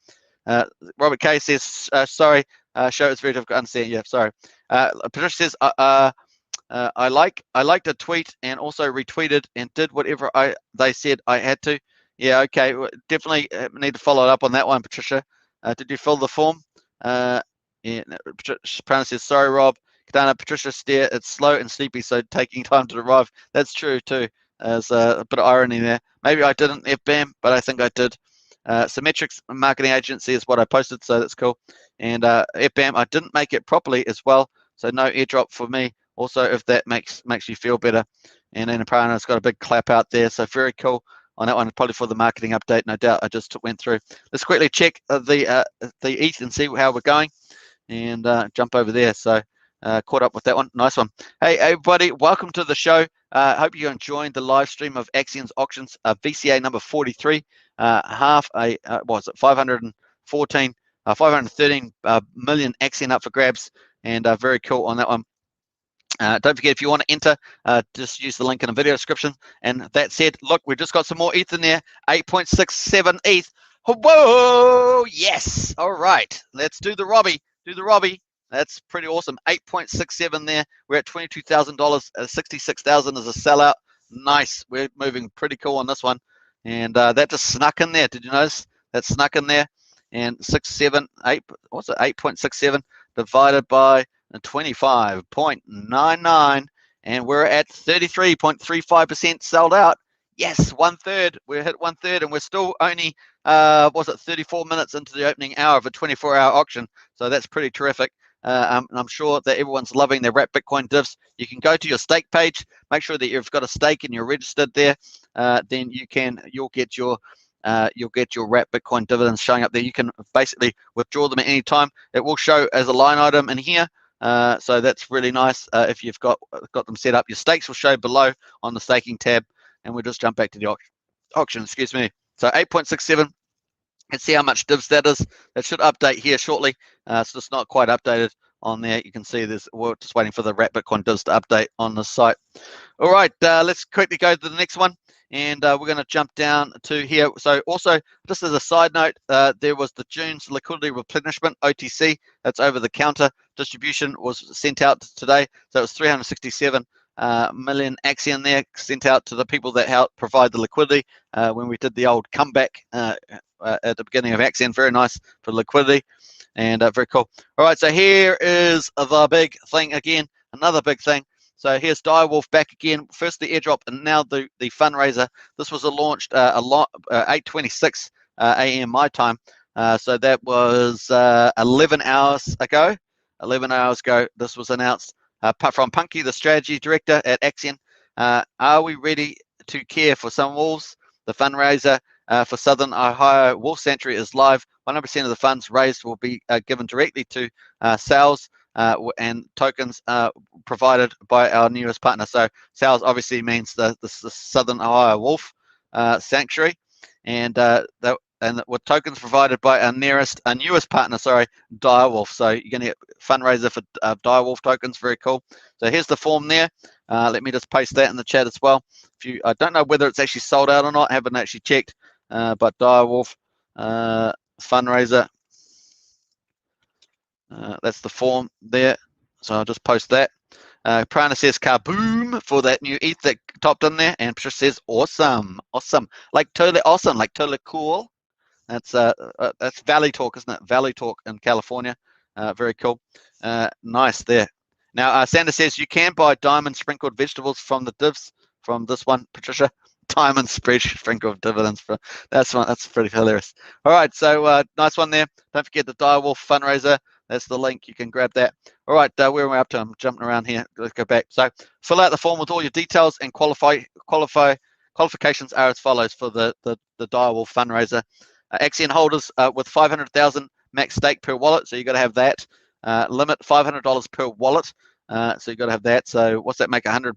Robert K says, sorry, show is very difficult to understand. Yeah, sorry. Patricia says, I liked a tweet and also retweeted and did whatever they said I had to. Yeah, okay, definitely need to follow up on that one, Patricia. Did you fill the form? Yeah, Prana says, sorry, Rob. Katana, Patricia Steer, it's slow and sleepy, so taking time to arrive. That's true, too. There's a bit of irony there. Maybe I didn't, FBAM, but I think I did. Symmetrics Marketing Agency is what I posted, so that's cool. And FBAM, I didn't make it properly as well, so no airdrop for me. Also, if that makes you feel better. And then Prana's got a big clap out there, so very cool on that one, probably for the marketing update, no doubt. I just went through. Let's quickly check the ETH and see how we're going, and jump over there. So caught up with that one. Nice one. Hey, everybody, welcome to the show. Hope you're enjoying the live stream of Axion's auctions, VCA number 43, half a, what was it, 513 million Axion up for grabs, and very cool on that one. Don't forget, if you want to enter, just use the link in the video description. And that said, look, we just got some more ETH in there, 8.67 ETH. Whoa, yes. All right, let's do the Robbie. Do the Robbie. That's pretty awesome. 8.67 there. We're at $22,000. 66,000 is a sellout. Nice. We're moving pretty cool on this one. And that just snuck in there. Did you notice? That snuck in there. And 8, what's it? 8.67 divided by 25.99, and we're at 33.35% sold out. Yes, 1/3. We hit 1/3, and we're still only was it 34 minutes into the opening hour of a 24-hour auction. So that's pretty terrific. I'm sure that everyone's loving their Wrap Bitcoin divs. You can go to your stake page, make sure that you've got a stake and you're registered there. Then you'll get your Wrap Bitcoin dividends showing up there. You can basically withdraw them at any time. It will show as a line item in here. So that's really nice. If you've got them set up, your stakes will show below on the staking tab, and we'll just jump back to the auction. Excuse me. So 8.67. Let's see how much divs that is. That should update here shortly. So it's not quite updated on there. You can see we're just waiting for the Wrap Bitcoin divs to update on the site. All right, let's quickly go to the next one. And we're going to jump down to here. So also, just as a side note, there was the June's liquidity replenishment, OTC. That's over the counter. Distribution was sent out today. So it was 367 million Axion there sent out to the people that helped provide the liquidity when we did the old comeback at the beginning of Axion. Very nice for liquidity, and very cool. All right, so here is the big thing again, another big thing. So here's DireWolf back again. First the airdrop, and now the fundraiser. This was launched 8:26 a.m. my time. So that was 11 hours ago. 11 hours ago, this was announced from Punky, the strategy director at Axion. Are we ready to care for some wolves? The fundraiser for Southern Ohio Wolf Sanctuary is live. 100% of the funds raised will be given directly to sales and tokens provided by our newest partner. So sales obviously means the Southern Ohio Wolf Sanctuary, and with tokens provided by our newest partner, DireWolf. So you're going to get fundraiser for DireWolf tokens. Very cool. So here's the form there. Let me just paste that in the chat as well. I don't know whether it's actually sold out or not. I haven't actually checked, but DireWolf fundraiser. That's the form there. So I'll just post that. Prana says kaboom for that new ETH that topped in there, and Patricia says awesome, like totally awesome, like totally cool. That's Valley Talk, isn't it? Valley Talk in California. Very cool. Nice there. Now Sander says you can buy diamond sprinkled vegetables from the divs from this one, Patricia. Diamond sprinkled dividends for that's pretty hilarious. All right, so nice one there. Don't forget the Direwolf fundraiser. That's the link. You can grab that. All right, where am I up to? I'm jumping around here. Let's go back. So fill out the form with all your details, and qualifications are as follows for the Direwolf fundraiser. Axion holders with 500,000 max stake per wallet. So you got to have that. Limit $500 per wallet. So you got to have that. So what's that make? 100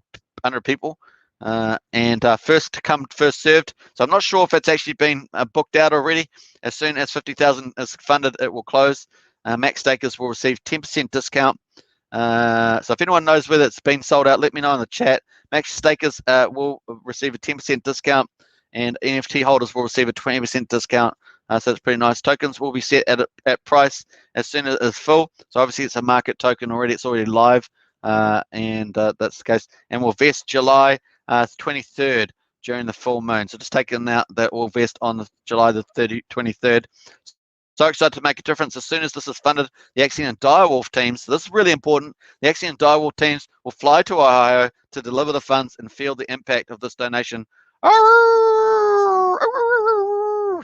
people. And first to come, first served. So I'm not sure if it's actually been booked out already. As soon as 50,000 is funded, it will close. Max stakers will receive 10% discount. So if anyone knows whether it's been sold out, let me know in the chat. Max stakers will receive a 10% discount, and NFT holders will receive a 20% discount. So it's pretty nice. Tokens will be set at price as soon as it's full. So obviously it's a market token already. It's already live, and that's the case. And will vest July 23rd during the full moon. So just taking out that will vest on July the 23rd. So excited to make a difference. As soon as this is funded, the Axion and DireWolf teams, so this is really important, the Axion and DireWolf teams will fly to Ohio to deliver the funds and feel the impact of this donation.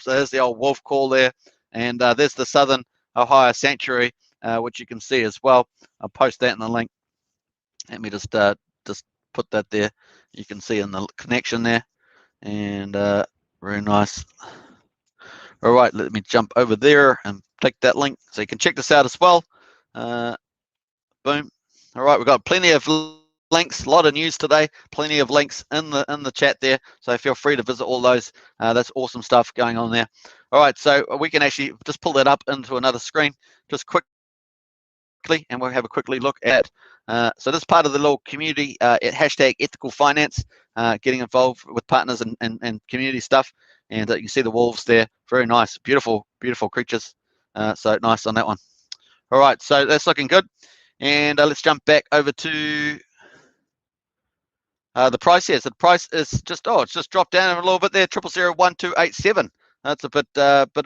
So there's the old wolf call there. And there's the Southern Ohio Sanctuary, which you can see as well. I'll post that in the link. Let me just put that there. You can see in the connection there. And very nice. All right, let me jump over there and click that link so you can check this out as well. Boom. All right, we've got plenty of links, a lot of news today, plenty of links in the chat there, so feel free to visit all those. That's awesome stuff going on there. All right, so we can actually just pull that up into another screen just quickly, and we'll have a quickly look at so this is part of the little community at hashtag ethical finance, getting involved with partners and community stuff. And you can see the wolves there, very nice, beautiful creatures. So nice on that one. All right, so that's looking good. And let's jump back over to the price here. So the price is just, it's just dropped down a little bit there, 0.001287. That's a bit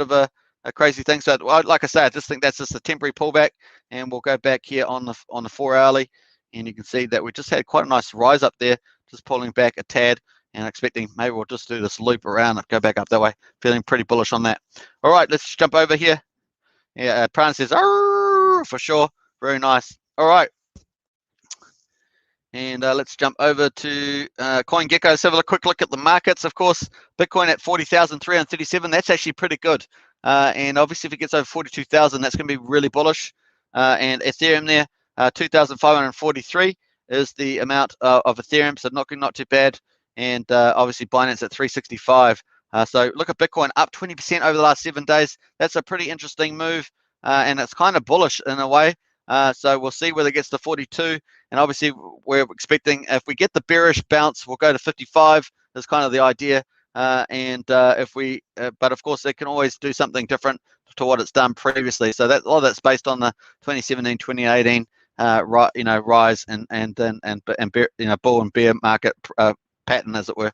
of a crazy thing. So like I say, I just think that's just a temporary pullback, and we'll go back here on the 4 hourly, and you can see that we just had quite a nice rise up there, just pulling back a tad, and expecting maybe we'll just do this loop around and go back up that way. Feeling pretty bullish on that. All right, let's jump over here. Yeah, Pran says, for sure, very nice. All right. And let's jump over to CoinGecko. Let's have a quick look at the markets. Of course, Bitcoin at 40,337. That's actually pretty good. And obviously, if it gets over 42,000, that's going to be really bullish. And Ethereum there, 2,543 is the amount of Ethereum, so not too bad. And obviously, Binance at 365. So look at Bitcoin up 20% over the last 7 days. That's a pretty interesting move, and it's kind of bullish in a way. So we'll see whether it gets to 42. And obviously, we're expecting if we get the bearish bounce, we'll go to 55. That's kind of the idea. If we, but of course, they can always do something different to what it's done previously. So that all that's based on the 2017, 2018, rise and bear, bull and bear market pattern, as it were.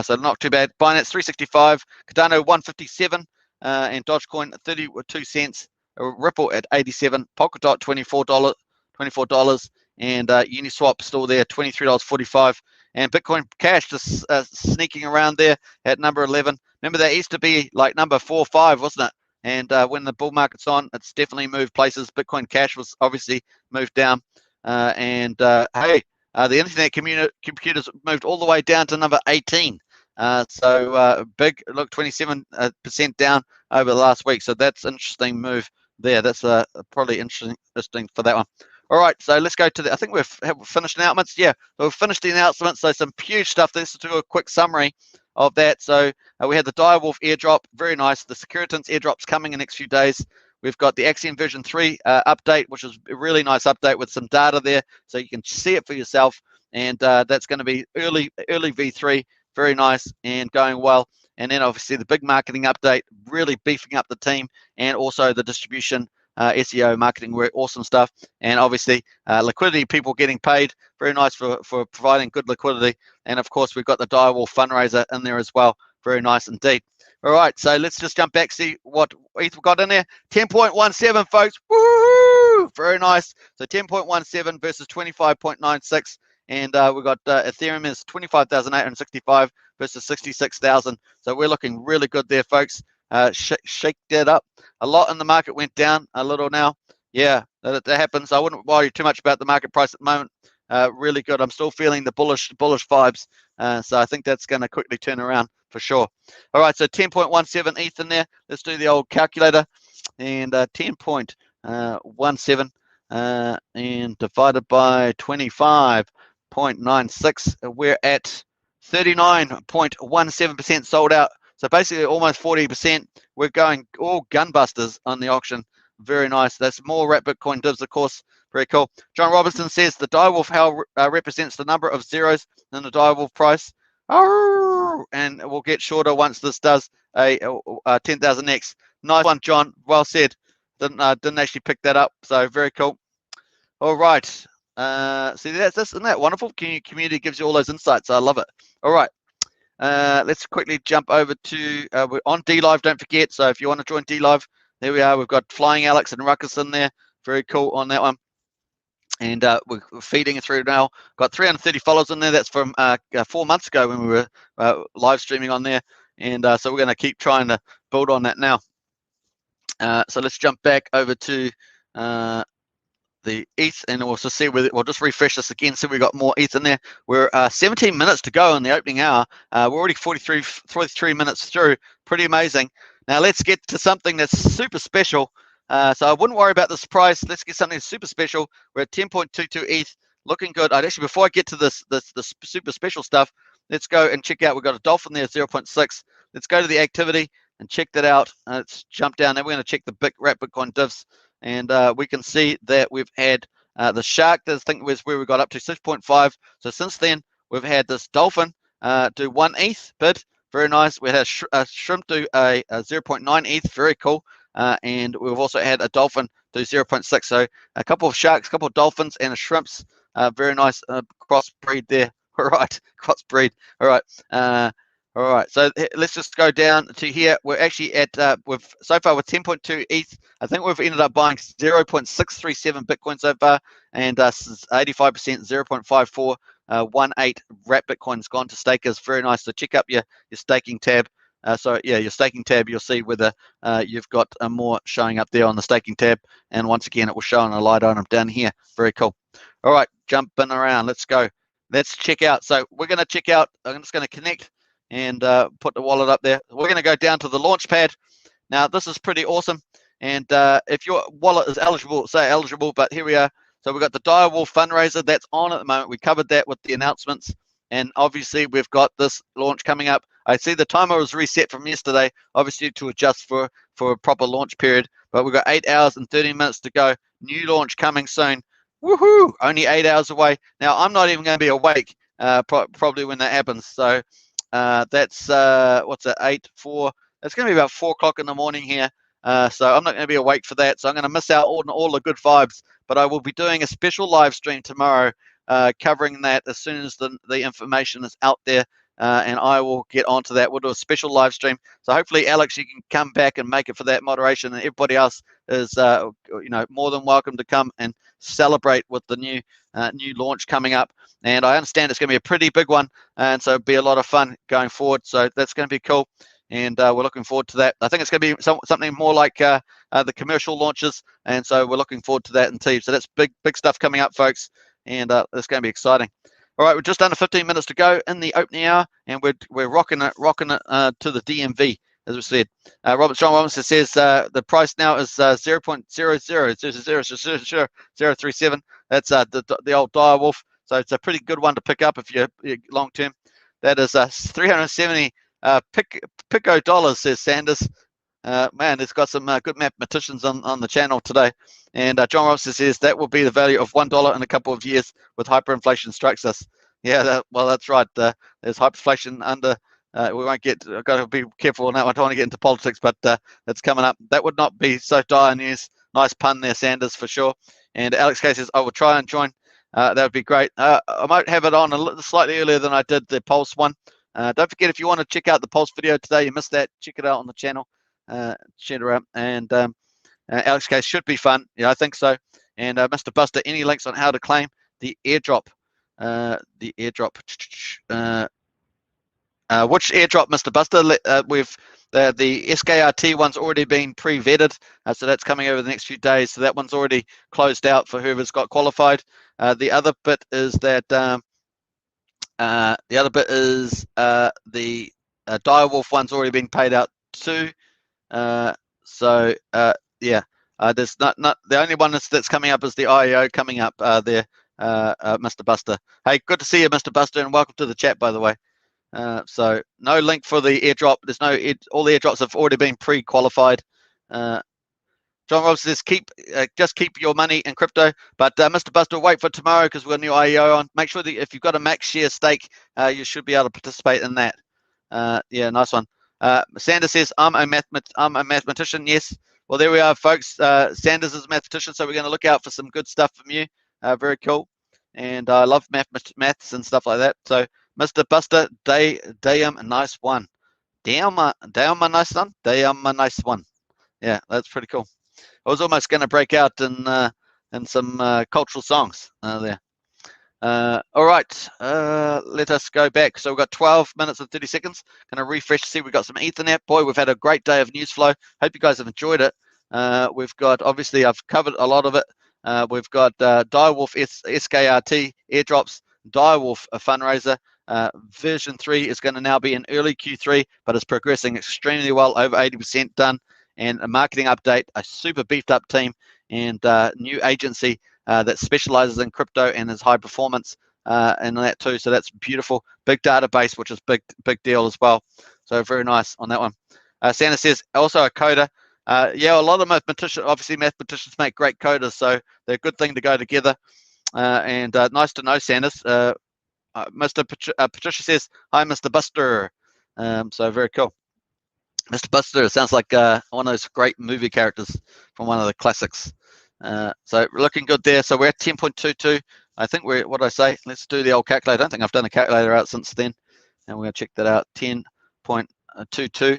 So not too bad. Binance 365, Cardano 157, and Dogecoin 32 cents. Ripple at 87, Polkadot $24, and Uniswap still there, $23.45, and Bitcoin Cash just sneaking around there at number 11. Remember, that used to be like number 4 or 5, wasn't it? And when the bull market's on, it's definitely moved places. Bitcoin Cash was obviously moved down, hey, the internet computers moved all the way down to number 18. So big, look, 27% down over the last week. So that's an interesting move there. That's probably interesting for that one. All right, so let's go to I think we've finished announcements. Yeah, we've finished the announcements. So some huge stuff. Let's do a quick summary of that. So we had the DireWolf airdrop, very nice. The SKRT airdrops coming in the next few days. We've got the Axion version 3 update, which is a really nice update with some data there, so you can see it for yourself. And that's going to be early V3, very nice and going well. And then obviously the big marketing update, really beefing up the team, and also the distribution, SEO, marketing work, awesome stuff. And obviously liquidity, people getting paid, very nice for providing good liquidity. And of course, we've got the DireWolf fundraiser in there as well, very nice indeed. All right, so let's just jump back, see what ETH we got in there. 10.17, folks. Woo! Very nice. So 10.17 versus 25.96. And we've got Ethereum is 25,865 versus 66,000. So we're looking really good there, folks. Shake that up. A lot in the market went down a little now. Yeah, that happens. I wouldn't worry too much about the market price at the moment. Really good. I'm still feeling the bullish vibes. So I think that's going to quickly turn around for sure. All right, so 10.17 ETH in there. Let's do the old calculator. And 10.17 and divided by 25.96. We're at 39.17% sold out. So basically almost 40%. We're going all gunbusters on the auction. Very nice. That's more wrap Bitcoin divs, of course. Very cool. John Robinson says the DireWolf how represents the number of zeros in the DireWolf price. Oh, and we'll get shorter once this does a 10,000x. Nice one, John. Well said. Didn't actually pick that up. So very cool. All right. See, isn't that wonderful? Community gives you all those insights. I love it. All right. Let's quickly jump over to we're on DLive. Don't forget. So if you want to join DLive, there we are. We've got Flying Alex and Ruckus in there. Very cool on that one. And we're feeding it through now. Got 330 followers in there. That's from 4 months ago when we were live streaming on there. And so we're going to keep trying to build on that now. So let's jump back over to the ETH, and we'll just see whether we'll just refresh this again. So we've got more ETH in there. We're 17 minutes to go in the opening hour. We're already 43 minutes through. Pretty amazing. Now let's get to something that's super special. So I wouldn't worry about this price. Let's get something super special. We're at 10.22 ETH, looking good. I'd actually, before I get to this super special stuff, let's go and check out. We've got a dolphin there, 0.6. Let's go to the activity and check that out. Let's jump down there. We're going to check the big wrap Bitcoin divs, and we can see that we've had the shark. I think was where we got up to 6.5. So since then, we've had this dolphin do 1 ETH bid. Very nice. We had a shrimp do a 0.9 ETH. Very cool. And we've also had a dolphin do 0.6. So a couple of sharks, a couple of dolphins, and a shrimps. Very nice crossbreed there. All right, crossbreed. All right. All right. So let's just go down to here. We're actually at so far with 10.2 ETH. I think we've ended up buying 0.637 Bitcoin so far, and 85% 0.54. 1.8 wrap Bitcoin's gone to stakers. Very nice. So check up your staking tab. Your staking tab, you'll see whether you've got more showing up there on the staking tab. And once again, it will show on a light item down here. Very cool. All right, jumping around. Let's go. Let's check out. So we're going to check out. I'm just going to connect and put the wallet up there. We're going to go down to the launch pad. Now, this is pretty awesome. And if your wallet is eligible, say eligible, but here we are. So we've got the DireWolf fundraiser that's on at the moment. We covered that with the announcements. And obviously, we've got this launch coming up. I see the timer was reset from yesterday, obviously to adjust for a proper launch period. But we've got 8 hours and 30 minutes to go. New launch coming soon. Woohoo! Only 8 hours away. Now, I'm not even going to be awake probably when that happens. So that's, what's that, 8, 4. It's going to be about 4 o'clock in the morning here. So I'm not going to be awake for that. So I'm going to miss out on all the good vibes. But I will be doing a special live stream tomorrow covering that as soon as the information is out there. And I will get onto that. We'll do a special live stream. So hopefully, Alex, you can come back and make it for that moderation. And everybody else is, more than welcome to come and celebrate with the new launch coming up. And I understand it's going to be a pretty big one. And so it'll be a lot of fun going forward. So that's going to be cool. And we're looking forward to that. I think it's going to be something more like the commercial launches. And so we're looking forward to that in team. So that's big stuff coming up, folks. And it's going to be exciting. All right, we're just under 15 minutes to go in the opening hour, and we're rocking it to the DMV, as we said. Strong Robinson says the price now is 0.0000037. That's the old DireWolf. So it's a pretty good one to pick up if you're long term. That is 370 Pico dollars, says Sanders. Man, it's got some good mathematicians on the channel today. And John Robinson says that will be the value of $1 in a couple of years with hyperinflation strikes us. Yeah, well, that's right. There's hyperinflation under. We won't get. I've got to be careful on that one. I don't want to get into politics, but that's coming up. That would not be so dire news. Nice pun there, Sanders, for sure. And Alex K says, I will try and join. That would be great. I might have it on slightly earlier than I did the Pulse one. Don't forget, if you want to check out the Pulse video today, you missed that, check it out on the channel. Share it around. And Alex Case should be fun. Yeah, I think so. And Mr. Buster, any links on how to claim the airdrop? The airdrop. Which airdrop, Mr. Buster? We've the SKRT one's already been pre-vetted, so that's coming over the next few days. So that one's already closed out for whoever's got qualified. The other bit is that the DireWolf one's already been paid out too. Yeah, there's not the only one that's coming up is the IEO coming up there, Mr. Buster. Hey, good to see you, Mr. Buster, and welcome to the chat, by the way. So no link for the airdrop. There's no all the airdrops have already been pre-qualified. John Robson says just keep your money in crypto, but Mr. Buster, wait for tomorrow because we've got a new IEO on. Make sure that if you've got a max share stake, you should be able to participate in that. Yeah, nice one. Sanders says I'm a mathematician. Yes. Well, there we are, folks. Sanders is a mathematician, so we're going to look out for some good stuff from you. Very cool. And I love maths and stuff like that. So, Mr. Buster, damn, nice one. Damn, nice one. Damn, nice one. Yeah, that's pretty cool. I was almost going to break out in some cultural songs there. All right, let us go back. So we've got 12 minutes and 30 seconds. Going to refresh to see we've got some Ethernet. Boy, we've had a great day of news flow. Hope you guys have enjoyed it. We've got, obviously, I've covered a lot of it. We've got DireWolf SKRT Airdrops, DireWolf a fundraiser. Version 3 is going to now be in early Q3, but it's progressing extremely well, over 80% done. And a marketing update, a super beefed up team, and new agency that specializes in crypto and is high performance and that too. So that's beautiful. Big database, which is big deal as well. So very nice on that one. Santa says also a coder. Yeah, a lot of mathematicians, obviously mathematicians make great coders, so they're a good thing to go together. And nice to know, Sanders. Mr. Patricia says, hi, Mr. Buster. So very cool. Mr. Buster sounds like one of those great movie characters from one of the classics. So we're looking good there. So we're at 10.22. I think we're, what did I say? Let's do the old calculator. I don't think I've done a calculator out since then. And we're going to check that out. 10.22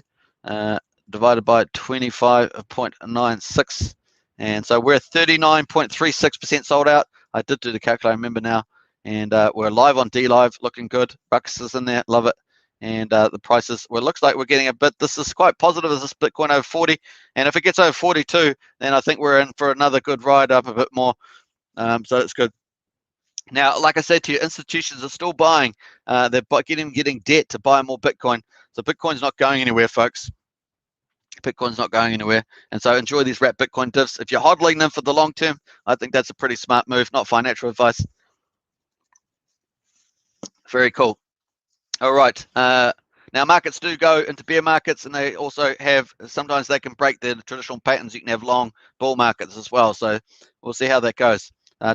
divided by 25.96. And so we're 39.36% sold out. I did do the calculator, I remember now. And we're live on DLive, looking good. Bucks is in there, love it. And the prices, well, it looks like we're getting a bit, this is quite positive as this Bitcoin over 40. And if it gets over 42, then I think we're in for another good ride up a bit more. So it's good. Now, like I said to you, institutions are still buying. They're getting debt to buy more Bitcoin. So Bitcoin's not going anywhere, folks. Bitcoin's not going anywhere. And so enjoy these wrap Bitcoin divs. If you're hodling them for the long term, I think that's a pretty smart move, not financial advice. Very cool. All right. Now, markets do go into bear markets, and they also have, sometimes they can break their traditional patterns. You can have long bull markets as well. So we'll see how that goes.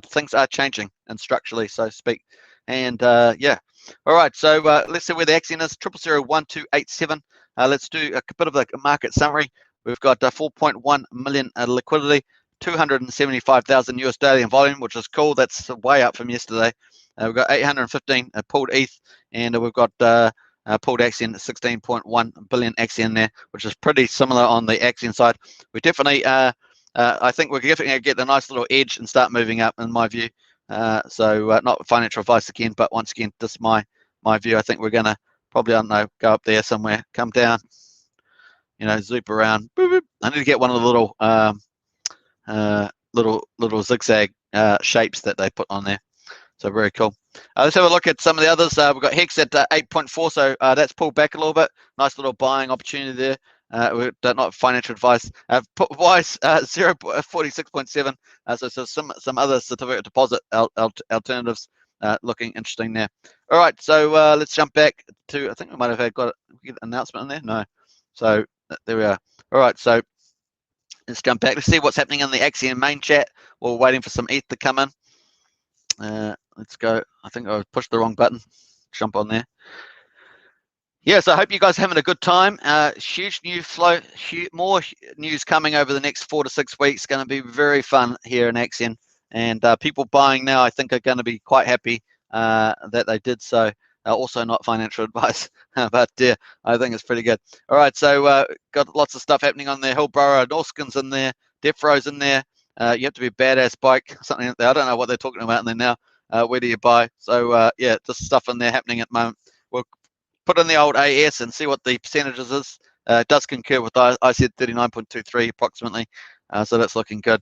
Things are changing, and structurally, so to speak. And yeah. All right. So let's see where the Axion is. 0001,287. Let's do a bit of a market summary. We've got 4.1 million liquidity, 275,000 US daily in volume, which is cool. That's way up from yesterday. We've got 815 pulled ETH, and we've got pulled Axion, 16.1 billion Axion there, which is pretty similar on the Axion side. We definitely, I think we're definitely going to get a nice little edge and start moving up, in my view. So not financial advice again, but once again, this is my view. I think we're going to probably, I don't know, go up there somewhere, come down, you know, zoop around. Boop, boop. I need to get one of the little zigzag shapes that they put on there. So very cool. Let's have a look at some of the others. We've got Hex at 8.4, so that's pulled back a little bit. Nice little buying opportunity there. We're not financial advice. Wise 0.46.7. So some other certificate deposit alternatives looking interesting there. All right, so let's jump back to, I think we might have got an announcement in there. No. So there we are. All right, so let's jump back. Let's see what's happening in the Axion main chat. We're waiting for some ETH to come in. Let's go. I think I pushed the wrong button. Jump on there. Yeah, so I hope you guys are having a good time. Huge new flow, more news coming over the next 4 to 6 weeks. Going to be very fun here in Axion. And people buying now, I think, are going to be quite happy that they did so. Also not financial advice, but I think it's pretty good. All right, so got lots of stuff happening on there. Hillborough, Norskin's in there. Defro's in there. You have to be a badass bike, something like that. I don't know what they're talking about in there now. Where do you buy? So yeah, just stuff in there happening at the moment. We'll put in the old AS and see what the percentages is. It does concur with I said 39.23 approximately. So that's looking good.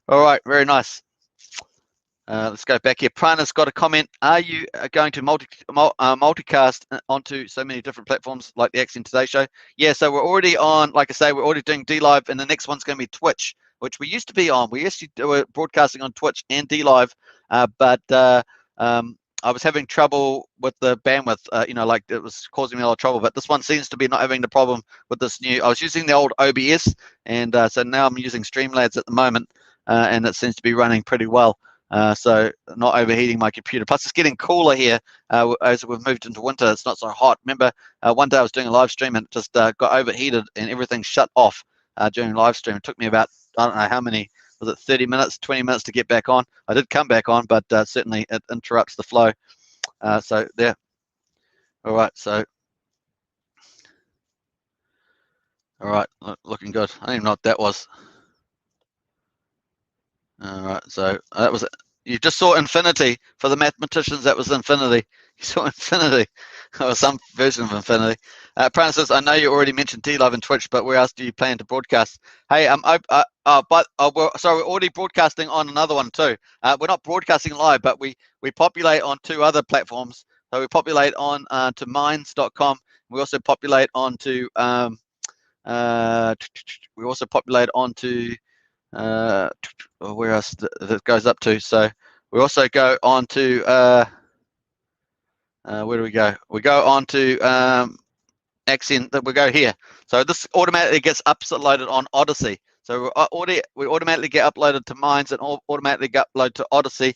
All right, very nice. Let's go back here. Prana's got a comment. Are you going to multicast onto so many different platforms like the Axion Today Show? Yeah, so we're already on, like I say, we're already doing DLive, and the next one's going to be Twitch, which we used to be on. We used to do broadcasting on Twitch and DLive, but I was having trouble with the bandwidth, you know, like it was causing me a lot of trouble, but this one seems to be not having the problem with this new. I was using the old OBS, and so now I'm using Streamlabs at the moment, and it seems to be running pretty well. So not overheating my computer. Plus, it's getting cooler here as we've moved into winter. It's not so hot. Remember, one day I was doing a live stream and it just got overheated and everything shut off during live stream. It took me about, I don't know how many, was it 30 minutes, 20 minutes to get back on. I did come back on, but certainly it interrupts the flow. So there. All right, so All right, looking good. I don't even know what that was. All right, so that was it. You just saw infinity. For the mathematicians, that was infinity. You saw infinity, or some version of infinity. Prana says, I know you already mentioned T-Live and Twitch, but where else do you plan to broadcast? Hey, we're already broadcasting on another one too. We're not broadcasting live, but we populate on 2 other platforms. So we populate on to minds.com. We also populate onto we also populate onto where else that goes up to. So we also go on to where do we go? We go on to Axion. That we go here. So this automatically gets uploaded on Odyssey. So we automatically get uploaded to Minds and automatically get uploaded to Odyssey.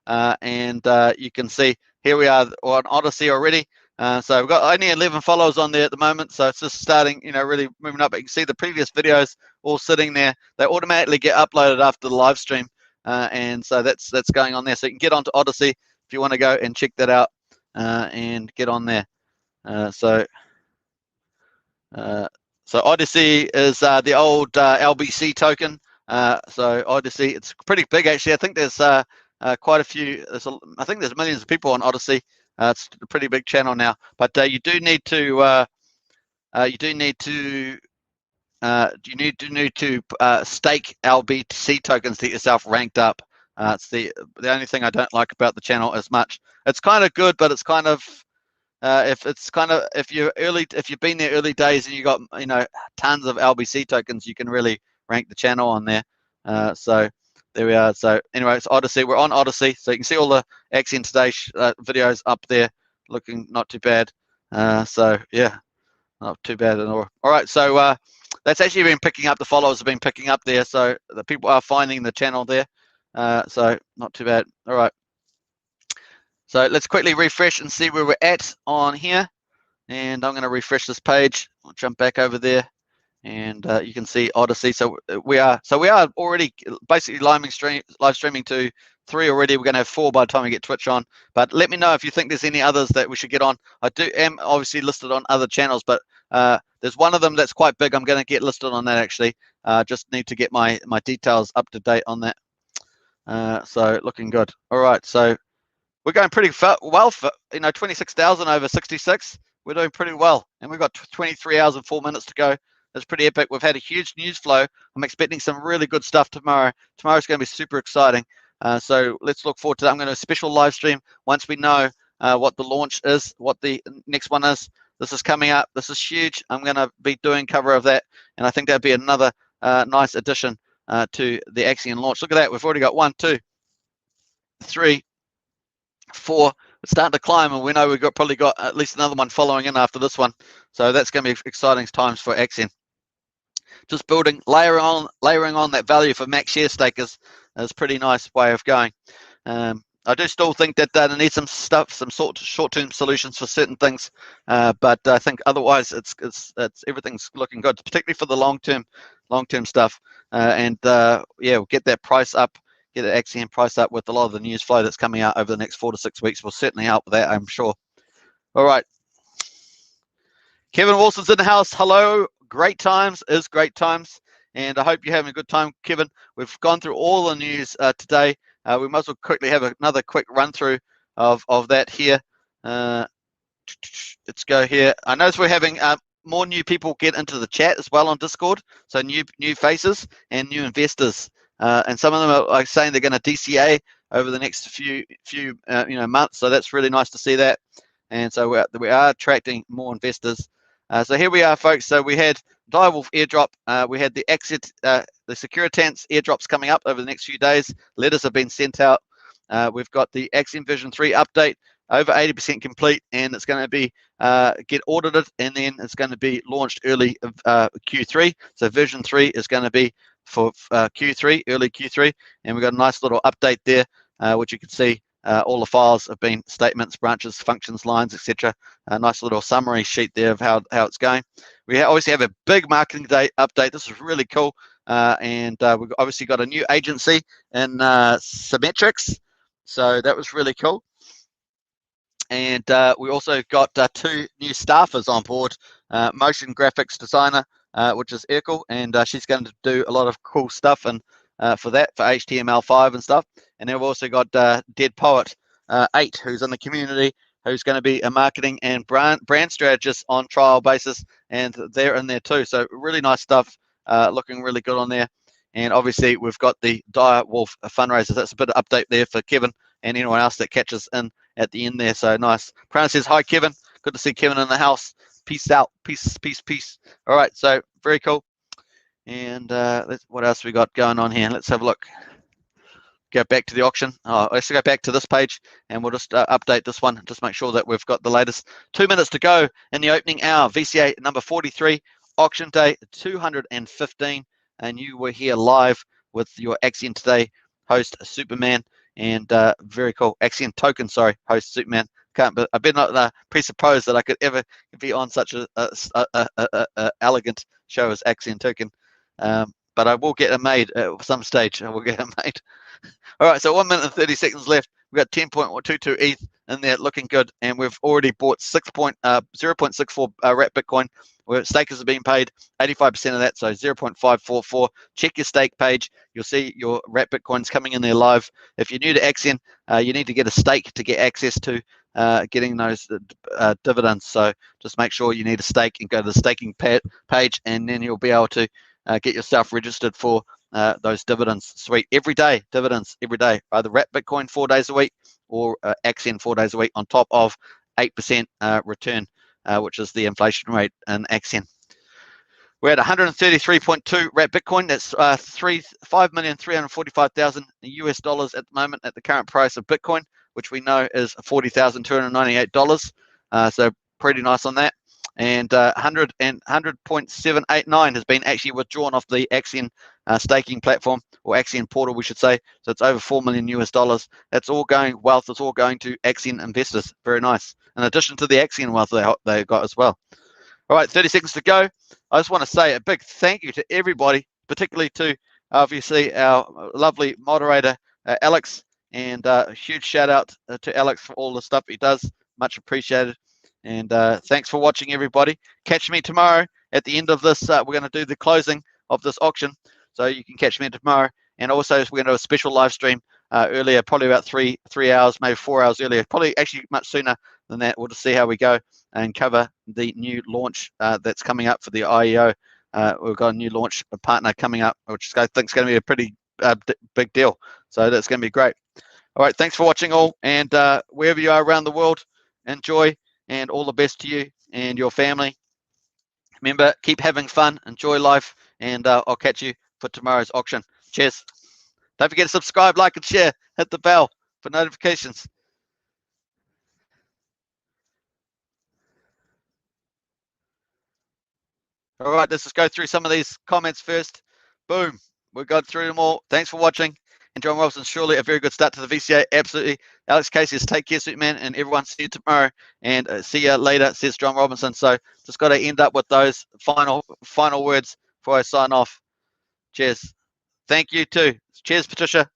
And you can see here we are on Odyssey already. So we've got only 11 followers on there at the moment. So it's just starting, really moving up. But you can see the previous videos all sitting there. They automatically get uploaded after the live stream. And so that's going on there. So you can get onto Odyssey if you want to go and check that out and get on there. So Odyssey is the old LBC token. So Odyssey, it's pretty big actually. I think there's quite a few. I think there's millions of people on Odyssey. It's a pretty big channel now. But you do need to stake LBC tokens to get yourself ranked up. It's the only thing I don't like about the channel as much. It's kind of good, but it's kind of if you've been there early days and you got tons of LBC tokens, you can really rank the channel on there. So there we are. So anyway, it's Odyssey. We're on Odyssey, so you can see all the Axion Today videos up there, looking not too bad. So yeah, not too bad at all. All right, so that's actually been picking up. The followers have been picking up there, so the people are finding the channel there. So not too bad. All right. So let's quickly refresh and see where we're at on here. And I'm going to refresh this page. I'll jump back over there, and you can see Odyssey. So we are already basically live streaming to 3 already. We're going to have 4 by the time we get Twitch on. But let me know if you think there's any others that we should get on. I am obviously listed on other channels, but there's one of them that's quite big. I'm going to get listed on that actually. Just need to get my details up to date on that. So looking good. All right. So we're going pretty well for 26,000 over 66. We're doing pretty well, and we've got 23 hours and 4 minutes to go. That's pretty epic. We've had a huge news flow. I'm expecting some really good stuff tomorrow. Tomorrow's going to be super exciting. So let's look forward to that. I'm going to do a special live stream once we know what the launch is, what the next one is. This is coming up. This is huge. I'm going to be doing cover of that, and I think that'll be another nice addition to the Axion launch. Look at that. We've already got 1, 2, 3, 4. It's starting to climb, and we know we've probably got at least another one following in after this one. So that's going to be exciting times for Axion. Just building, layering on that value for max share stakers is a pretty nice way of going. I do still think that they need some stuff, some sort of short-term solutions for certain things, but I think otherwise it's everything's looking good, particularly for the long-term stuff. Yeah, we'll get that price up. Get the Axion price up with a lot of the news flow that's coming out over the next 4 to 6 weeks. Will certainly help with that, I'm sure. All right. Kevin Wilson's in the house. Hello. Great times is great times. And I hope you're having a good time, Kevin. We've gone through all the news today. We might as well quickly have another quick run through of that here. Let's go here. I notice we're having more new people get into the chat as well on Discord. So new faces and new investors. And some of them are like saying they're going to DCA over the next few months. So that's really nice to see that. And so we are attracting more investors. So here we are, folks. So we had DireWolf airdrop. We had the SKRT airdrops coming up over the next few days. Letters have been sent out. We've got the Axion version 3 update, over 80% complete, and it's going to be get audited, and then it's going to be launched early Q3. So version 3 is going to be for Q3, early Q3, and we've got a nice little update there, which you can see all the files have been statements, branches, functions, lines, etc. A nice little summary sheet there of how it's going. We obviously have a big marketing day update. This is really cool, and we've obviously got a new agency in Symmetrics, so that was really cool. And we also got 2 new staffers on board, motion graphics designer which is Urkel, and she's going to do a lot of cool stuff and for that, for HTML5 and stuff. And then we've also got Dead Poet 8, who's in the community, who's going to be a marketing and brand strategist on trial basis, and they're in there too. So really nice stuff, looking really good on there. And obviously we've got the DireWolf fundraisers. That's a bit of update there for Kevin and anyone else that catches in at the end there. So nice. Prana says, hi, Kevin. Good to see Kevin in the house. Peace out. Peace, peace, peace. All right, so very cool. And what else we got going on here? Let's have a look. Go back to the auction. Let's go back to this page, and we'll just update this one. Just make sure that we've got the latest. 2 minutes to go in the opening hour. VCA number 43, auction day 215. And you were here live with your Axion Today host, Superman, and very cool. Axion Token, sorry, host, Superman. I better not presuppose that I could ever be on such a elegant show as Axion Token. But I will get it made at some stage. I will get it made. All right, so 1 minute and 30 seconds left. We've got 10.22 ETH in there, looking good, and we've already bought 0.64 wrap Bitcoin. Where stakers have been paid 85% of that, so 0.544. Check your stake page. You'll see your wrap Bitcoins coming in there live. If you're new to Axion, you need to get a stake to get access to getting those dividends. So just make sure you need a stake and go to the staking page, and then you'll be able to get yourself registered for those dividends. Sweet. Every day, dividends, every day. Either wrap Bitcoin 4 days a week or Axion 4 days a week on top of 8% return, which is the inflation rate in Axion. We're at 133.2 wrap Bitcoin. That's $5,345,000 US dollars at the moment at the current price of Bitcoin, which we know is $40,298. So pretty nice on that. And 100.789 has been actually withdrawn off the Axion staking platform, or Axion portal, we should say. So it's over $4 million US dollars. That's all going, wealth is all going to Axion investors. Very nice. In addition to the Axion wealth they got as well. All right, 30 seconds to go. I just want to say a big thank you to everybody, particularly to obviously our lovely moderator, Alex, and a huge shout out to Alex for all the stuff he does. Much appreciated. And thanks for watching, everybody. Catch me tomorrow at the end of this. We're going to do the closing of this auction, so you can catch me tomorrow. And also, we're going to do a special live stream earlier, probably about three hours, maybe 4 hours earlier. Probably actually much sooner than that. We'll just see how we go and cover the new launch that's coming up for the IEO. We've got a new launch partner coming up, which I think is going to be a pretty big deal. So that's going to be great. All right, thanks for watching all, and wherever you are around the world, enjoy. And all the best to you and your family. Remember, keep having fun, enjoy life, and I'll catch you for tomorrow's auction. Cheers. Don't forget to subscribe, like, and share. Hit the bell for notifications. All right, let's just go through some of these comments first. Boom. We got through them all. Thanks for watching. And John Robinson, surely a very good start to the VCA. Absolutely. Alex Casey says, take care, Superman, and everyone. See you tomorrow, and see you later, says John Robinson. So just got to end up with those final words before I sign off. Cheers. Thank you too. Cheers, Patricia.